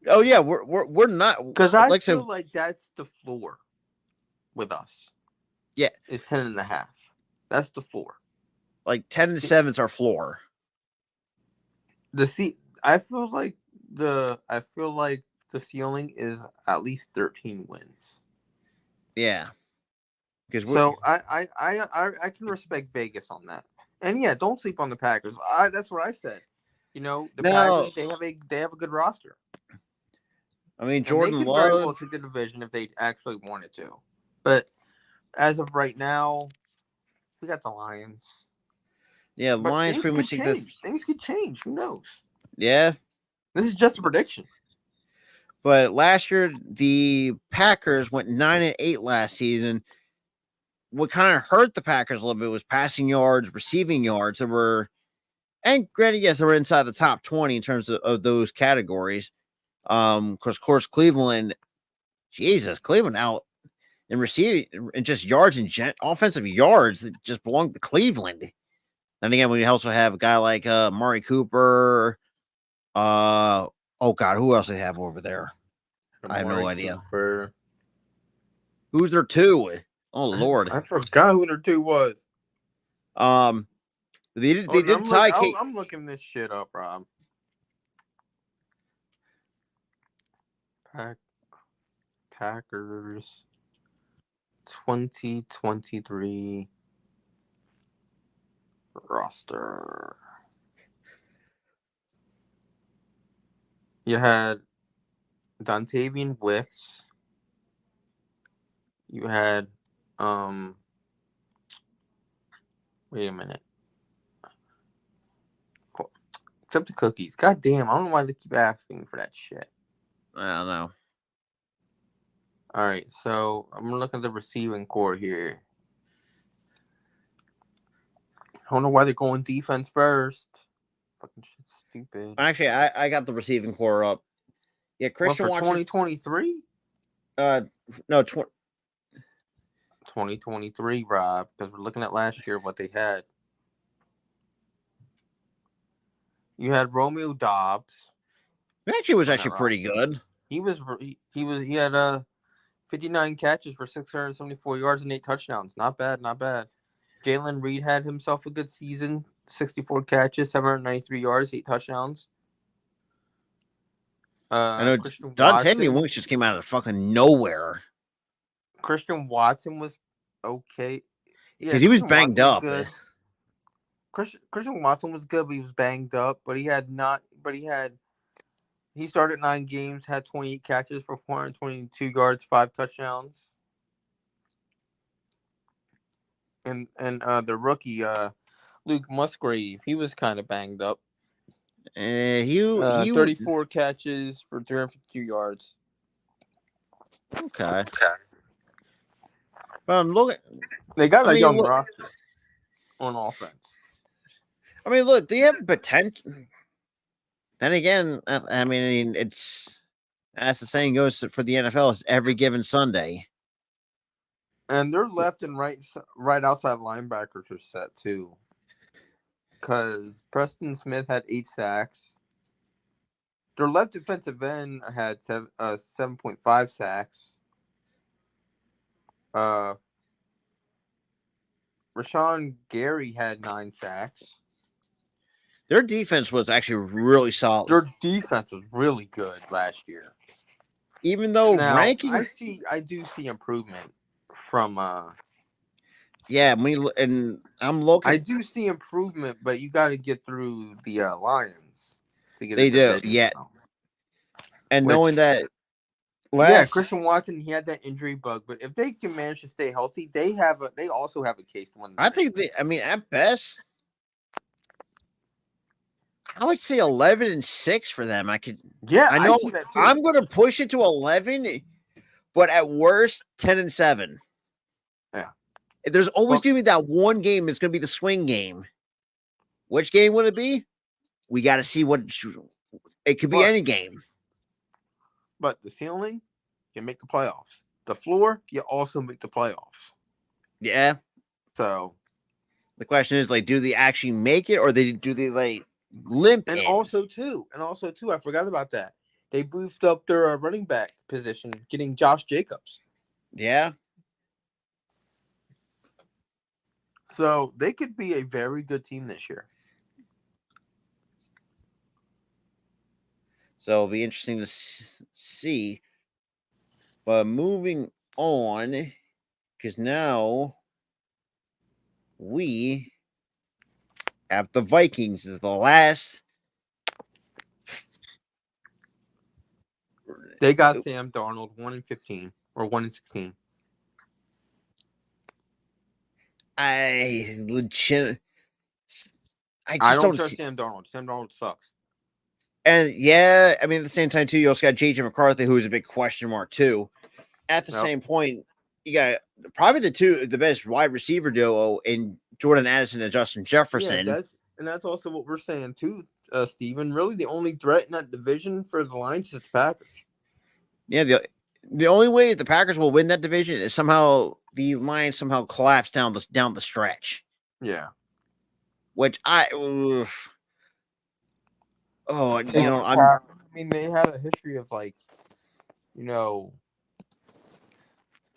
Oh yeah, we're not, because I feel like that's the floor with us. Yeah, it's 10.5. That's the floor. Like 10-7 is our floor. I feel like the ceiling is at least 13 wins. Yeah. So I can respect Vegas on that. And yeah, don't sleep on the Packers. That's what I said. You know, Packers, they have a good roster. I mean, Jordan and they could very well take the division if they actually wanted to. But as of right now, we got the Lions. Yeah, but Lions pretty much change. Things could change. Who knows? Yeah. This is just a prediction. But last year, the Packers went 9-8 last season. What kind of hurt the Packers a little bit was passing yards, receiving yards. And granted, yes, they were inside the top 20 in terms of those categories. Because of course, Cleveland out in receiving and just yards and offensive yards that just belong to Cleveland. Then again, we also have a guy like Murray Cooper. Oh God, who else they have over there? I have no idea. Cooper. Who's their 2? Oh Lord, I forgot who their 2 was. They did tie. I'm looking this shit up, Rob. Packers 2023 roster. You had Dontavian Wicks. You had wait a minute. Except the cookies. God damn, I don't know why they keep asking me for that shit. I don't know. All right, so I'm looking at the receiving core here. I don't know why they're going defense first. Fucking shit's stupid. Actually, I got the receiving core up. Yeah, Christian Watson. 2023? No, 2023, Rob, because we're looking at last year what they had. You had Romeo Dobbs. It actually was on that actually pretty roster. good. He had 59 catches for 674 yards and 8 touchdowns. Not bad, not bad. Jalen Reed had himself a good season. 64 catches, 793 yards, 8 touchdowns. I know Christian Dante Watson. Woods just came out of fucking nowhere Christian Watson was okay. Yeah, because he was Christian banged Watson was up. good. Christian Watson was good, but he was banged up. But he had not. But he started 9 games, had 28 catches for 422 yards, 5 touchdowns. And the rookie Luke Musgrave, he was kind of banged up. He 34 catches for 352 yards. okay. But I'm looking. They got a young Look, roster on offense. I mean, look, they have potential. Then again, I mean, it's as the saying goes for the NFL, it's every given Sunday. And their left and right outside linebackers are set too. Because Preston Smith had 8 sacks. Their left defensive end had 7.5 sacks. Rashawn Gary had 9 sacks. Their defense was actually really solid. Their defense was really good last year. Even though now, I do see improvement from. Yeah, and I'm looking. I do see improvement, but you got to get through the Lions to get They the do, division. yeah. Now. And knowing that, Christian Watson, he had that injury bug, but if they can manage to stay healthy, they also have a case to win. I think at best, I would say 11-6 for them. I know see that too. I'm going to push it to 11, but at worst 10-7. Yeah. There's always going to be that one game that's going to be the swing game. Which game would it be? We got to see what it could be. Any game. But the ceiling, you make the playoffs. The floor, you also make the playoffs. Yeah. So the question is, like, do they actually make it, or do they like limp? And also too, I forgot about that. They boosted up their running back position, getting Josh Jacobs. Yeah. So they could be a very good team this year. So it'll be interesting to see. But moving on, because now we have the Vikings as the last. They got Sam Darnold 1-15 or 1-16. I don't trust Sam Darnold. Sam Darnold sucks. And yeah, I mean, at the same time too, you also got JJ McCarthy, who's a big question mark too. At the same point, you got probably the best wide receiver duo in Jordan Addison and Justin Jefferson. Yeah, that's also what we're saying too, Steven. Really, the only threat in that division for the Lions is the Packers. Yeah, the only way the Packers will win that division is somehow the Lions somehow collapse down the stretch. Yeah. Which I mean, they had a history of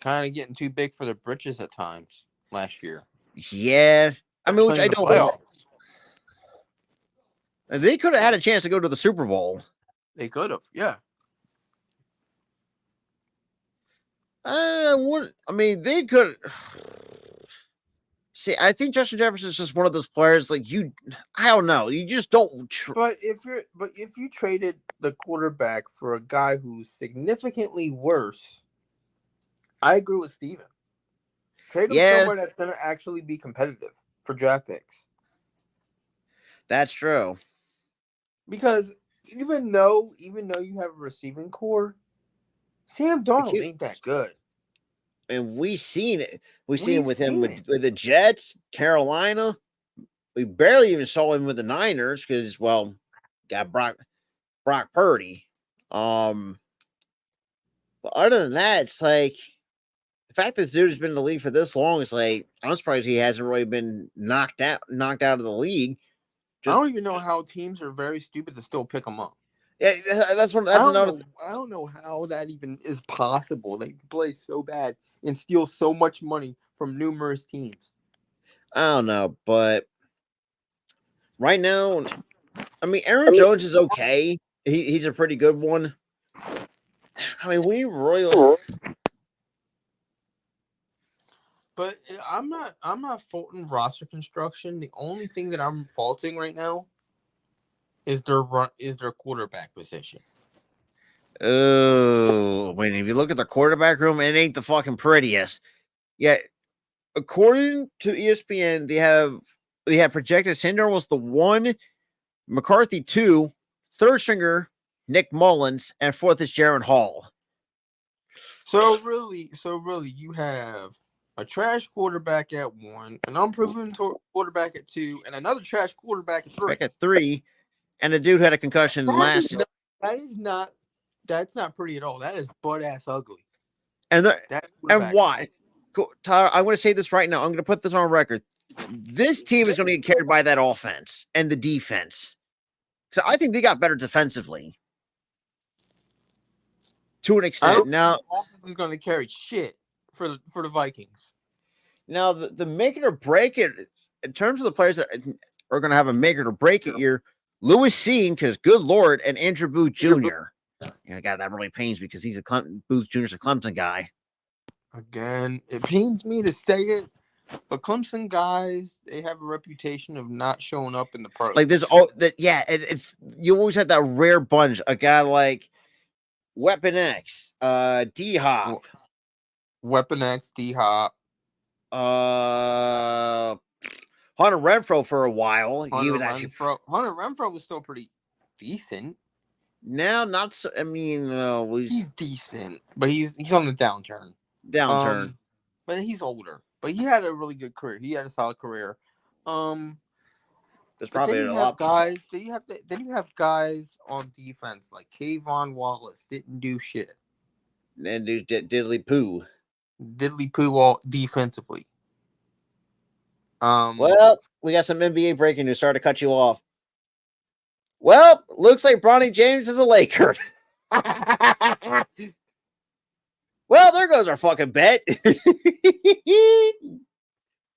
kind of getting too big for their britches at times last year. Yeah. I mean, which I don't know. They could have had a chance to go to the Super Bowl. They could have, yeah. They could. See, I think Justin Jefferson is just one of those players. Like I don't know. You just don't. But if you traded the quarterback for a guy who's significantly worse, I agree with Steven. Trade him somewhere that's going to actually be competitive for draft picks. That's true. Because even though you have a receiving core, Sam Darnold ain't that good. And we've seen it. We've seen him with the Jets, Carolina. We barely even saw him with the Niners because, got Brock Purdy. But other than that, it's like the fact that this dude has been in the league for this long is like I'm surprised he hasn't really been knocked out of the league. I don't even know how teams are very stupid to still pick them up. Yeah, that's one. That's another. I don't know how that even is possible. They play so bad and steal so much money from numerous teams. I don't know, but right now, I mean, Aaron Jones is okay. He's a pretty good one. I mean, we really. But I'm not faulting roster construction. The only thing that I'm faulting right now is their quarterback position. Oh, when if you look at the quarterback room, it ain't the fucking prettiest. Yet, according to ESPN, they have projected Sandor was the 1, McCarthy 2, third stringer Nick Mullins, and fourth is Jaron Hall. So really, you have a trash quarterback at 1, an unproven quarterback at 2, and another trash quarterback at 3. Back at 3, and the dude had a concussion last. That's not pretty at all. That is butt ass ugly. And why? Tyler, I'm going to say this right now. I'm going to put this on record. This team is going to get carried by that offense and the defense. So I think they got better defensively. To an extent. Now, the offense is going to carry shit for the Vikings. Now, the make it or break it, in terms of the players that are going to have a make it or break it year, Lewis Cine, because good Lord, and Andrew Booth Jr. God, that really pains me because he's Booth Jr.'s a Clemson guy. Again, it pains me to say it, but Clemson guys, they have a reputation of not showing up in the pros. Like there's it's you always have that rare bunch, a guy like Weapon X, D Hop, Weapon X, D Hop, Hunter Renfro for a while. Hunter Renfro was still pretty decent. Now, not so. I mean, he's decent, but he's on the downturn. But he's older. But he had a really good career. He had a solid career. There's probably a lot. Guys, then you have guys on defense like Kayvon Wallace didn't do shit. And do diddly poo all defensively. Well, we got some NBA breaking news. Sorry to cut you off. Well, looks like Bronny James is a Laker. Well, there goes our fucking bet.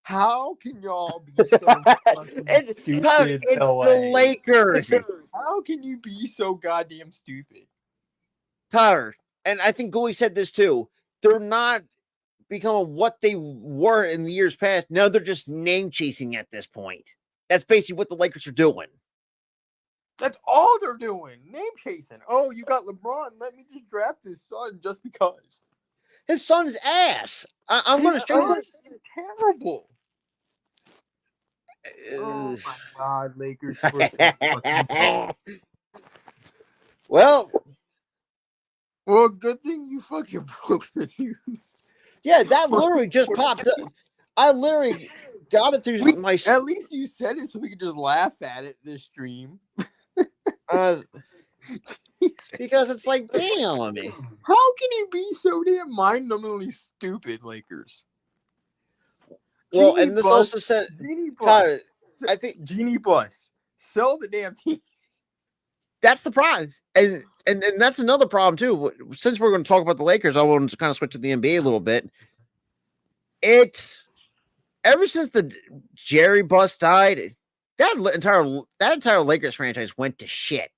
How can y'all be so fucking stupid? It's the Lakers. How can you be so goddamn stupid? Tyler, and I think Gooley said this too. They're not becoming what they were in the years past. Now they're just name chasing at this point. That's basically what the Lakers are doing. That's all they're doing. Name chasing. Oh, you got LeBron. Let me just draft his son just because. His son's ass. I'm going to show you. It's terrible. Oh my God, Lakers. Well, good thing you fucking broke the news. Yeah, that literally just popped up. I literally got it through my. At least you said it so we could just laugh at it this stream. Because it's like, damn. How can you be so damn mind-numbingly stupid, Lakers? Well, and this also said, Tyler, I think Genie Bus, sell the damn team. That's the problem, and that's another problem too. Since we're going to talk about the Lakers, I want to kind of switch to the NBA a little bit. Ever since the Jerry Bus died, that entire Lakers franchise went to shit.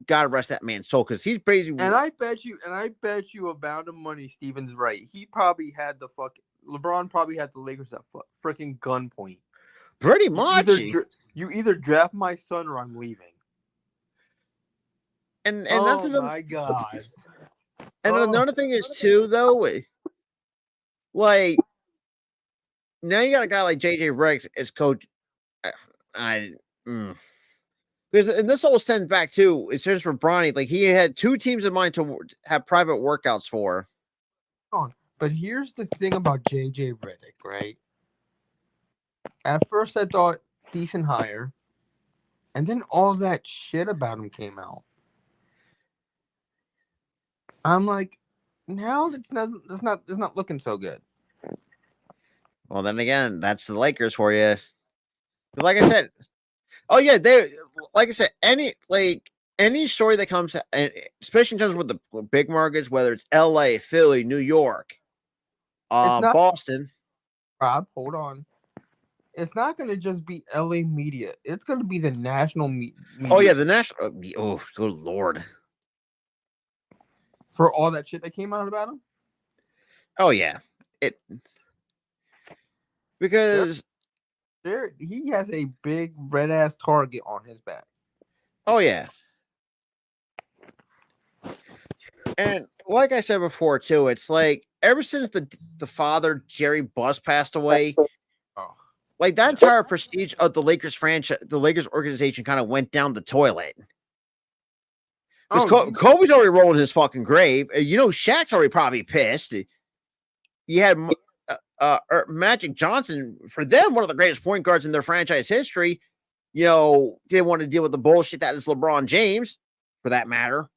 God rest that man's soul, because he's crazy. And I bet you a bound of money. Steven's right. He probably had LeBron probably had the Lakers at freaking gunpoint. Pretty much. You either draft my son or I'm leaving. And that's another. My God. And another thing is too, though, like now you got a guy like JJ Redick as coach. Because and this all stems back to it's just for Bronny. Like he had 2 teams in mind to have private workouts for. But here's the thing about JJ Redick, right? At first, I thought decent hire, and then all that shit about him came out. I'm like, now it's not looking so good. Well, then again, that's the Lakers for you. Like I said, oh yeah, they like I said, any story that comes, especially in terms of the big markets, whether it's L.A., Philly, New York, It's not Boston. Rob. Hold on. It's not going to just be LA media. It's going to be the national Oh media yeah, the national. Oh, good lord. for all that shit that came out about him. Oh yeah, it There, because he has a big red ass target on his back. oh yeah, and like I said before too, it's like ever since the father Jerry Buss passed away, Oh, like that yeah. entire prestige of the Lakers franchise, the Lakers organization, kind of went down the toilet. Because Oh, Kobe's already rolling his fucking grave. Shaq's already probably pissed. You had Magic Johnson, for them, one of the greatest point guards in their franchise history. Didn't want to deal with the bullshit that is LeBron James, for that matter.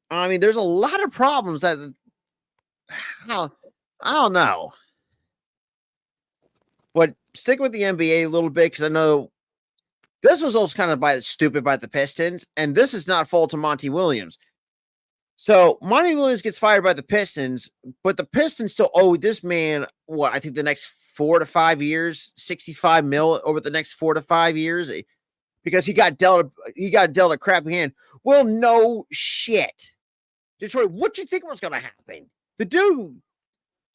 I mean, there's a lot of problems that I don't know. But stick with the NBA a little bit because I know this was also kind of stupid by the Pistons, and this is not fault of Monty Williams. So Monty Williams gets fired by the Pistons, but the Pistons still owe this man I think the next 4 to 5 years, 65 mil over the next 4 to 5 years, because he got dealt a crappy hand. Well, no shit, Detroit. What do you think was going to happen? The dude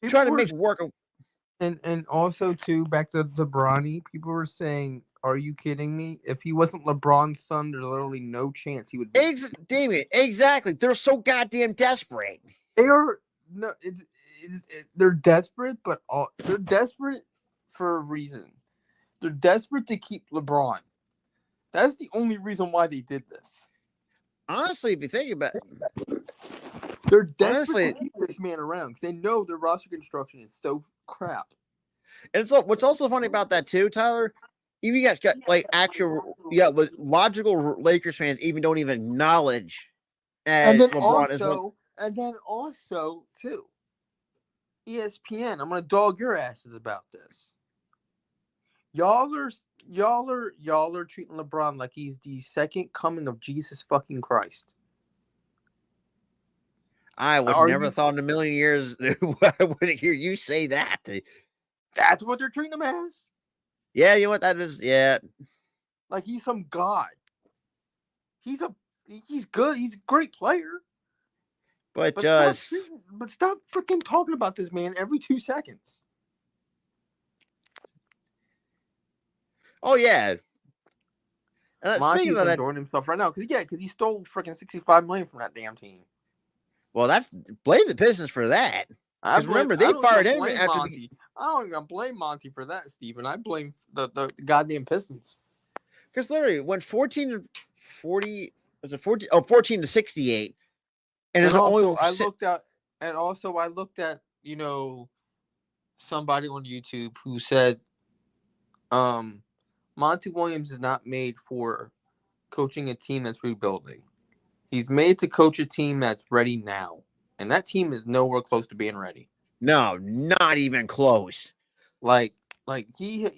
trying to make work. And also too, back to LeBron, people were saying, "Are you kidding me? If he wasn't LeBron's son, there's literally no chance he would be." Damien, exactly. They're so goddamn desperate. They are no, they're desperate, but they're desperate for a reason. They're desperate to keep LeBron. That's the only reason why they did this. Honestly, if you think about it, they're desperate to keep this man around because they know their roster construction is so crap. And so, what's also funny about that too, Tyler, even you got like actual, logical Lakers fans even don't even acknowledge. And then LeBron also too, ESPN. I'm gonna dog your asses about this. Y'all are treating LeBron like he's the second coming of Jesus fucking Christ. I would never thought in a million years I would hear you say that. That's what they're treating him as? Yeah, you know what that is? Yeah. Like he's some god. He's good. He's a great player. But stop freaking talking about this man every 2 seconds. Oh yeah. Monty's enjoying himself right now because he stole freaking $65 million from that damn team. Well, blame the Pistons for that. Because remember, they fired him after Monty. I don't even blame Monty for that, Steven. I blame the goddamn Pistons. Because literally went 14 to 40. Was it 14? Oh, 14 to 68. And also, I looked at somebody on YouTube who said, Monty Williams is not made for coaching a team that's rebuilding. He's made to coach a team that's ready now. And that team is nowhere close to being ready. No, not even close. Like he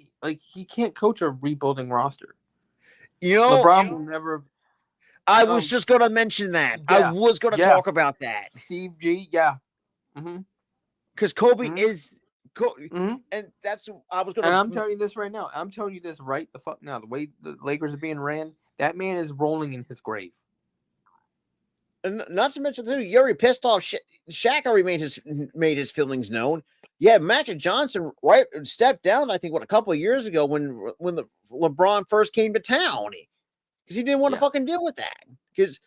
can't coach a rebuilding roster. LeBron will never. I was just going to mention that. Yeah, I was going to talk about that. Steve G, yeah. Because Kobe is, and that's I was going to. And I'm telling you this right now. I'm telling you this right the fuck now. The way the Lakers are being ran, that man is rolling in his grave. And not to mention too, you already pissed off Shaq. Already made his feelings known. Yeah, Magic Johnson stepped down. I think a couple of years ago when the LeBron first came to town, because he didn't want to fucking deal with that. Because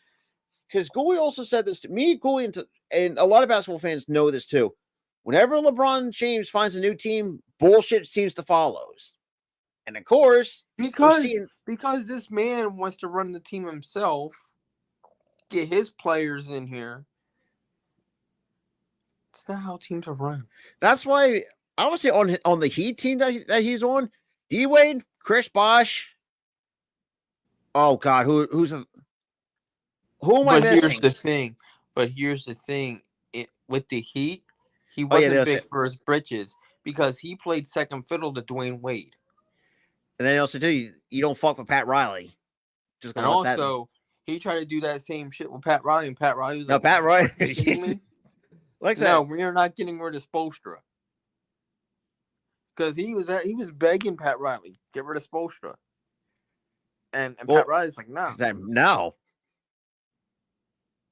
Gooley also said this to me, Gooley, and a lot of basketball fans know this too. Whenever LeBron James finds a new team, bullshit seems to follow. And of course, because this man wants to run the team himself. Get his players in here. It's not how teams are run. That's why I would say on the Heat team that he's on, D Wade, Chris Bosh. Oh God, who am I missing? Here's the thing. With the Heat, he wasn't big for his britches because he played second fiddle to Dwayne Wade. And then also too, you don't fuck with Pat Riley. Just And gonna let that. also, he tried to do that same shit with Pat Riley, and Pat Riley was No, like, Pat Riley. "Are you kidding me? Like I No, said, we are not getting rid of Spoelstra." Because he was begging Pat Riley, get rid of Spoelstra. And Pat well, Riley's like, nah. no.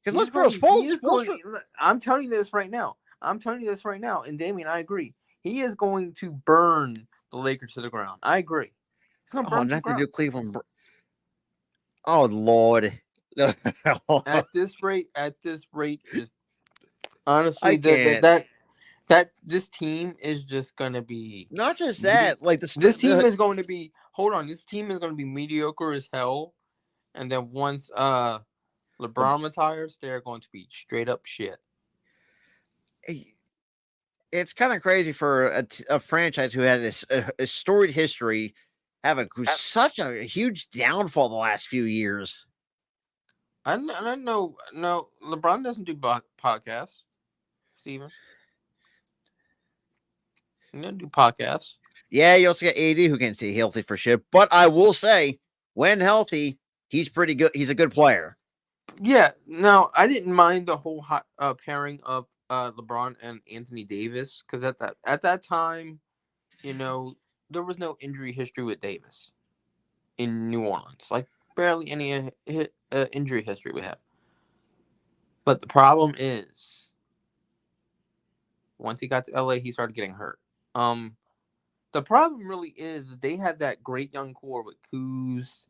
Because let's He's bro, going he is Spoelstra. going I'm telling you this right now. And Damien, I agree. He is going to burn the Lakers to the ground. I agree. He's gonna burn to the Not to ground. do Cleveland. Oh Lord. At this rate, just honestly I can't. that this team is just gonna be Not just that, like this team is going to be this team is going to be mediocre as hell, and then once LeBron retires, they're going to be straight up shit. It's kind of crazy for a franchise who had a storied history have such a huge downfall the last few years. I know. No, LeBron doesn't do podcasts. Steven. He doesn't do podcasts. Yeah, you also got AD who can't stay healthy for shit. But I will say, when healthy, he's pretty good. He's a good player. Yeah, no, I didn't mind the whole pairing of LeBron and Anthony Davis because at that time, there was no injury history with Davis in New Orleans, like barely any injury history we have. But the problem is, once he got to LA, he started getting hurt. The problem really is they had that great young core with Kuz,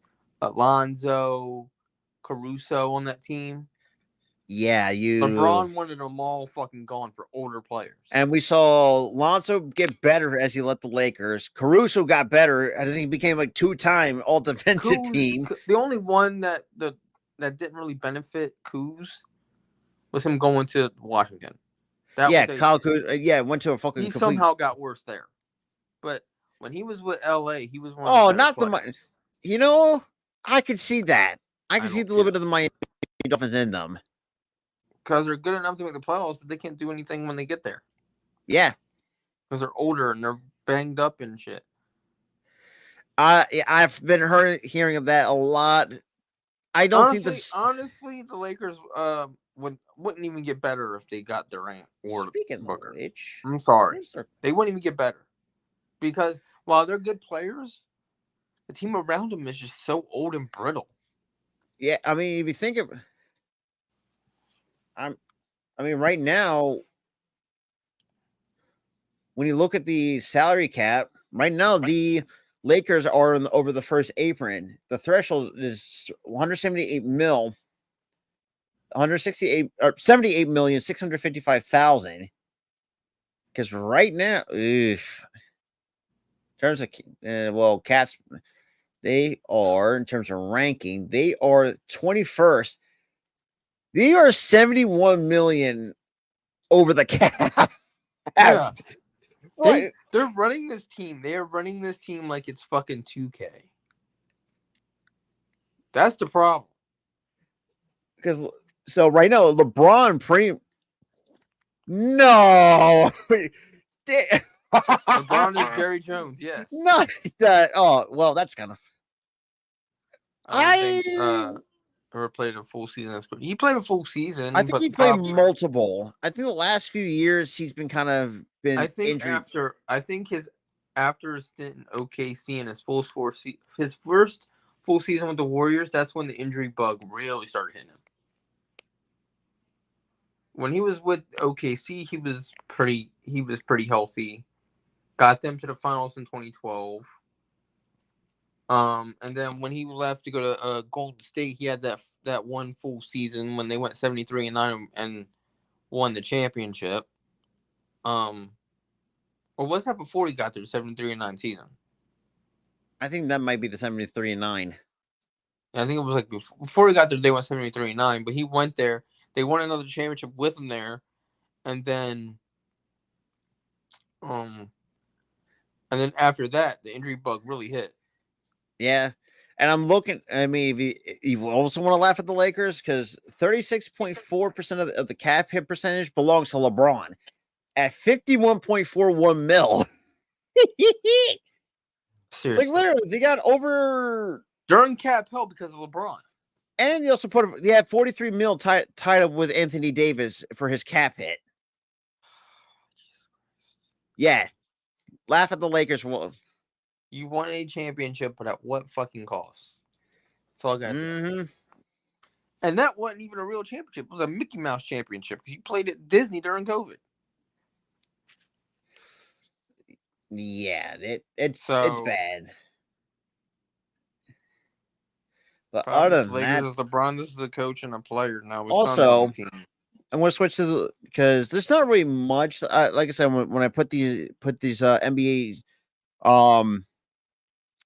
Alonzo, Caruso on that team. Yeah, LeBron wanted them all fucking gone for older players. And we saw Lonzo get better as he left the Lakers. Caruso got better. I think he became like 2-time all defensive team. The only one that didn't really benefit Kuz was him going to Washington. Kyle Kuz, went to a fucking he somehow got worse there. But when he was with LA, he was one of the better players. I could see that. I can see a little bit of the Miami Dolphins in them. Because they're good enough to make the playoffs, but they can't do anything when they get there. Yeah. Because they're older and they're banged up and shit. I've been hearing of that a lot. I don't think this. Honestly, the Lakers wouldn't even get better if they got Durant or Booker. I'm sorry. They wouldn't even get better. Because while they're good players, the team around them is just so old and brittle. Yeah, I mean, if you think of right now, when you look at the salary cap, right now the Lakers are over the first apron. The threshold is 178 mil, 78,655,000. Because right now, in terms of cats, they are, in terms of ranking, they are 21st. They are 71 million over the cap. Yeah. They're running this team. They are running this team like it's fucking 2K. That's the problem. Because right now, LeBron no. LeBron is Jerry Jones, yes. Not that. Oh, well, that's kind of. I think ever played a full season. He played a full season. I think he played multiple. I think the last few years he's been injured. After his stint in OKC and his first full season with the Warriors, that's when the injury bug really started hitting him. When he was with OKC, he was pretty healthy. Got them to the finals in 2012. And then when he left to go to Golden State, he had that one full season when they went 73-9 and won the championship. Or was that before he got there, the 73-9 season? I think that might be the 73-9. I think it was like before he got there, they went 73-9, but he went there. They won another championship with him there, and then after that, the injury bug really hit. Yeah, and I'm looking. I mean, if you also want to laugh at the Lakers, because 36.4% of the cap hit percentage belongs to LeBron at 51.41 mil. Like Seriously. literally, they got over, During cap hell because of LeBron. and they also they had 43 mil tied up with Anthony Davis for his cap hit. Yeah, laugh at the Lakers. You won a championship, but at what fucking cost? That's all I gotta say. And that wasn't even a real championship. It was a Mickey Mouse championship because you played at Disney during COVID. Yeah, it's So bad. But problem other with the than Lakers that, is LeBron. This is the coach and a player. Now his son's on also the team. I'm going to switch to because there's not really much. Like I said, when I put these NBA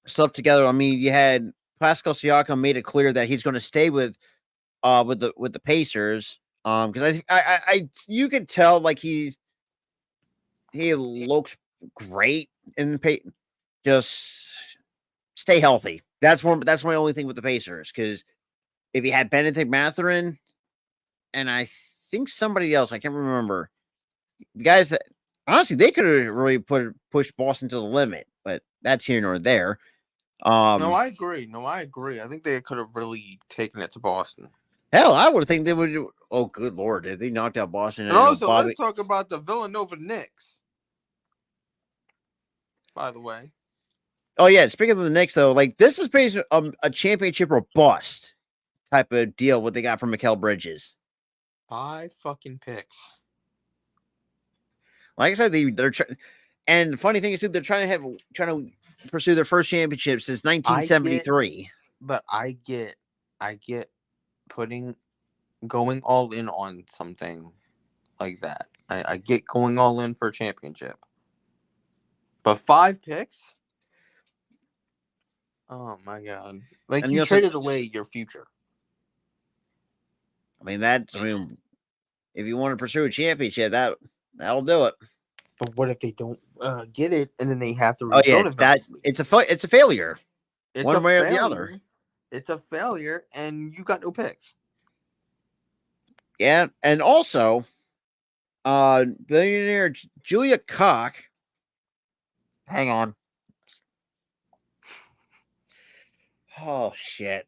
stuff together, I mean, you had Pascal Siakam made it clear that he's going to stay with the Pacers. Because I you could tell like he looks great in just stay healthy. That's my only thing with the Pacers because if he had Benedict Mathurin and I think somebody else, I can't remember, the guys that honestly they could have really pushed Boston to the limit, but that's here nor there. No, I agree. I think they could have really taken it to Boston. Hell, I would think they would. Oh, good lord! If they knocked out Boston, And also, let's talk about the Villanova Knicks. By the way. Oh yeah, speaking of the Knicks, though, like this is basically a championship or bust type of deal. What they got from Mikal Bridges, 5 fucking picks. like I said, they're and the funny thing is, too, they're trying to pursue their first championship since 1973. But I get going all in on something like that. I get going all in for a championship. But 5 picks? Oh my god! Like And you also, traded away your future. I mean, if you want to pursue a championship, that'll do it. But what if they don't get it, and then they have to Oh yeah, rebuild eventually? it's a failure, It's a one way or the other. failure. It's a failure, and you got no picks. Yeah, and also, billionaire Julia Koch. Hang on. Oh shit.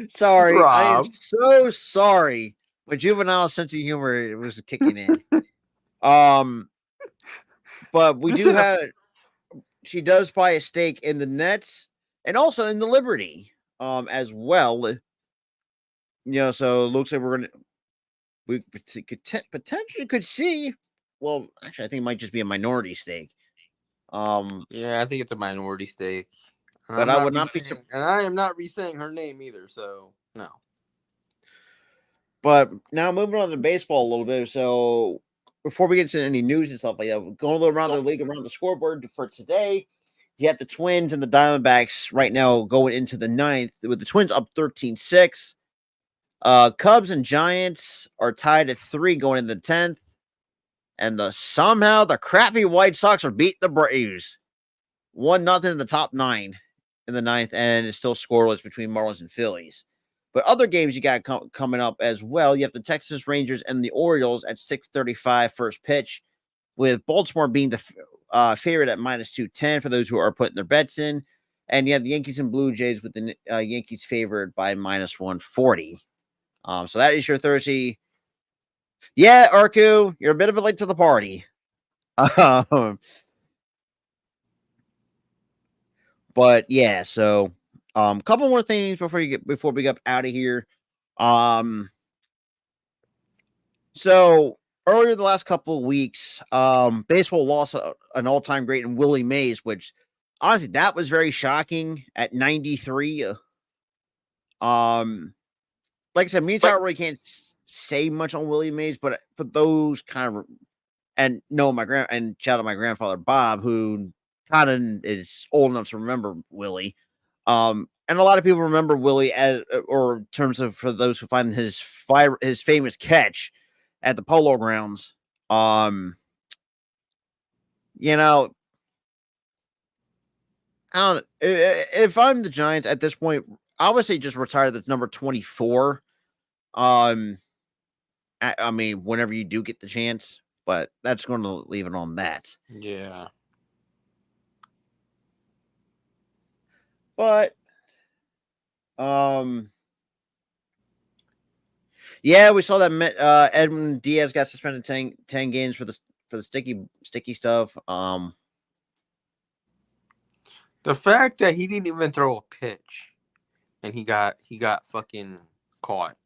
Sorry, I am Rob. so sorry. My juvenile sense of humor was kicking in. But we do have. She does buy a stake in the Nets and also in the Liberty, as well. So it looks like we potentially could see. Well, actually, I think it might just be a minority stake. Yeah, I think it's a minority stake. But I would not be. And I am not re-saying her name either. So no. But now moving on to baseball a little bit. So before we get to any news and stuff like that, going a little around the league, around the scoreboard for today. You have the Twins and the Diamondbacks right now going into the ninth, with the Twins up 13-6. Cubs and Giants are tied at 3 going into the 10th. And somehow the crappy White Sox are beating the Braves 1-0 in the top 9 in the ninth, and it's still scoreless between Marlins and Phillies. But other games you got coming up as well. You have the Texas Rangers and the Orioles at 6:35 first pitch, with Baltimore being the favorite at -210 for those who are putting their bets in. And you have the Yankees and Blue Jays with the Yankees favored by -140. So that is your Thursday. Yeah, Arku, you're a bit of a late to the party. But yeah, so couple more things before we get out of here. So earlier the last couple of weeks, baseball lost an all-time great in Willie Mays, which honestly that was very shocking at 93. Like I said, me and Tyler really can't say much on Willie Mays, but for those kind of and shout out my grandfather Bob, who kind of is old enough to remember Willie. And a lot of people remember Willie as, or in terms of for those who find his famous catch at the Polo Grounds. You know, I don't. If I'm the Giants at this point, I would say just retire the number 24. I mean, whenever you do get the chance. but that's going to leave it on that. Yeah. But yeah, we saw that Edwin Diaz got suspended 10 games for the sticky stuff. The fact that he didn't even throw a pitch and he got fucking caught.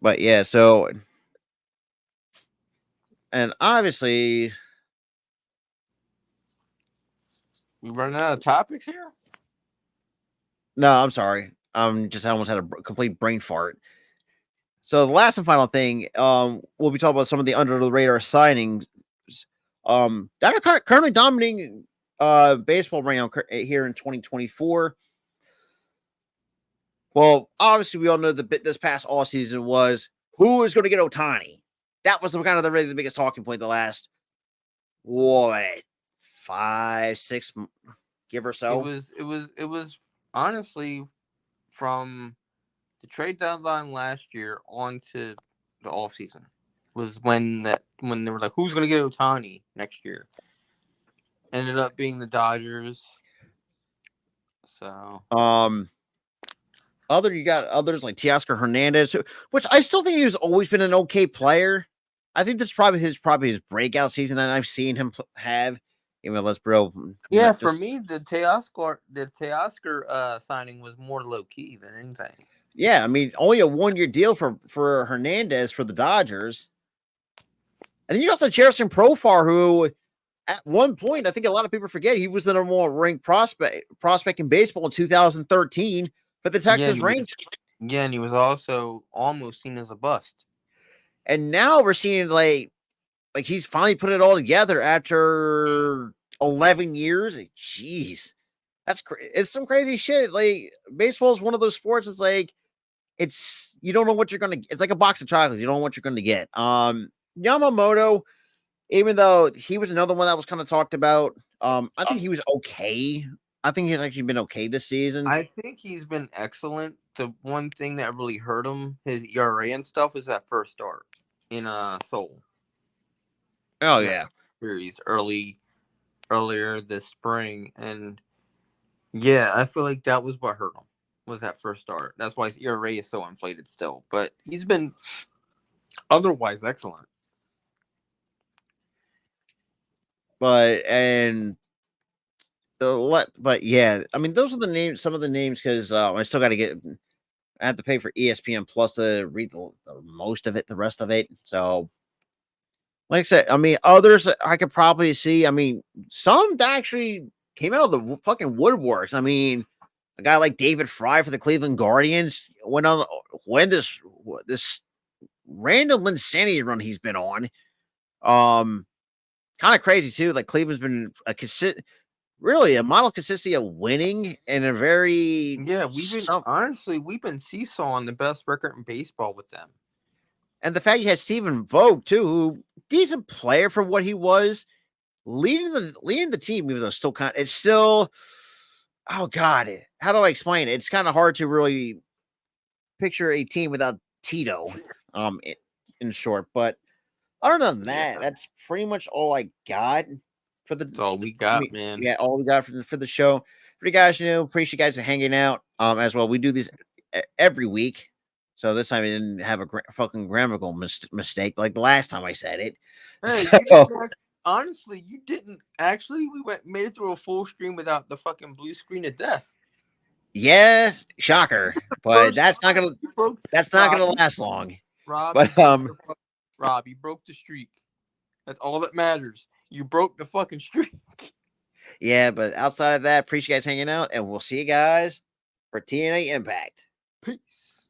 But yeah, so and obviously We running out of topics here? no, I'm sorry. Just I almost had a complete brain fart. So the last and final thing, we'll be talking about some of the under the radar signings. That are currently dominating baseball right now here in 2024. Well, obviously we all know this past all season was who is going to get Ohtani. That was kind of really the biggest talking point the last 5, 6, give or so. It was honestly from the trade deadline last year on to the off season was when they were like, who's gonna get Ohtani next year? Ended up being the Dodgers. So you got others like Teoscar Hernandez, which I still think he's always been an okay player. I think this is probably his breakout season that I've seen him have. Even let's bro. Yeah, for me, the Teoscar signing was more low key than anything. Yeah, I mean, only a 1-year deal for Hernandez for the Dodgers. And then you also have Jerison Profar, who at one point, I think a lot of people forget, he was the number 1 ranked prospect in baseball in 2013 for the Texas Rangers. Yeah, and he was also almost seen as a bust. And now we're seeing like he's finally put it all together after 11 years. Jeez, it's some crazy shit. Like baseball is one of those sports. It's like you don't know what you're gonna. It's like a box of chocolates. You don't know what you're gonna get. Yamamoto, even though he was another one that was kind of talked about, I think he was okay. I think he's actually been okay this season. I think he's been excellent. The one thing that really hurt him, his ERA and stuff, was that first start in Seoul. Oh yeah, series earlier this spring, and yeah, I feel like that was what hurt him. Was that first start? That's why his ERA is so inflated still. But he's been otherwise excellent. But yeah, I mean those are the names. Some of the names because I still got to get. I have to pay for ESPN Plus to read the most of it, the rest of it. So, like I said, I mean others I could probably see. I mean some that actually came out of the fucking woodworks. I mean a guy like David Fry for the Cleveland Guardians went on this random insanity run he's been on. Kind of crazy too. Like Cleveland's been really a model consistency of winning and a very we've been seesawing the best record in baseball with them. And the fact you had Stephen Vogt too, who decent player for what he was, leading the team, even though it's still oh god, how do I explain it? It's kind of hard to really picture a team without Tito, in short. But other than that, that's pretty much all I got for the. That's all we got, man. Yeah, all we got for the show. For you guys, appreciate you guys hanging out. As well, we do these every week, so this time I didn't have a fucking grammatical mistake like the last time I said it. Hey, honestly, you didn't actually. We made it through a full stream without the fucking blue screen of death. Yeah, shocker, but that's not gonna last long. Rob, but Rob, you broke the streak. That's all that matters. You broke the fucking streak. Yeah, but outside of that, appreciate you guys hanging out, and we'll see you guys for TNA Impact. Peace.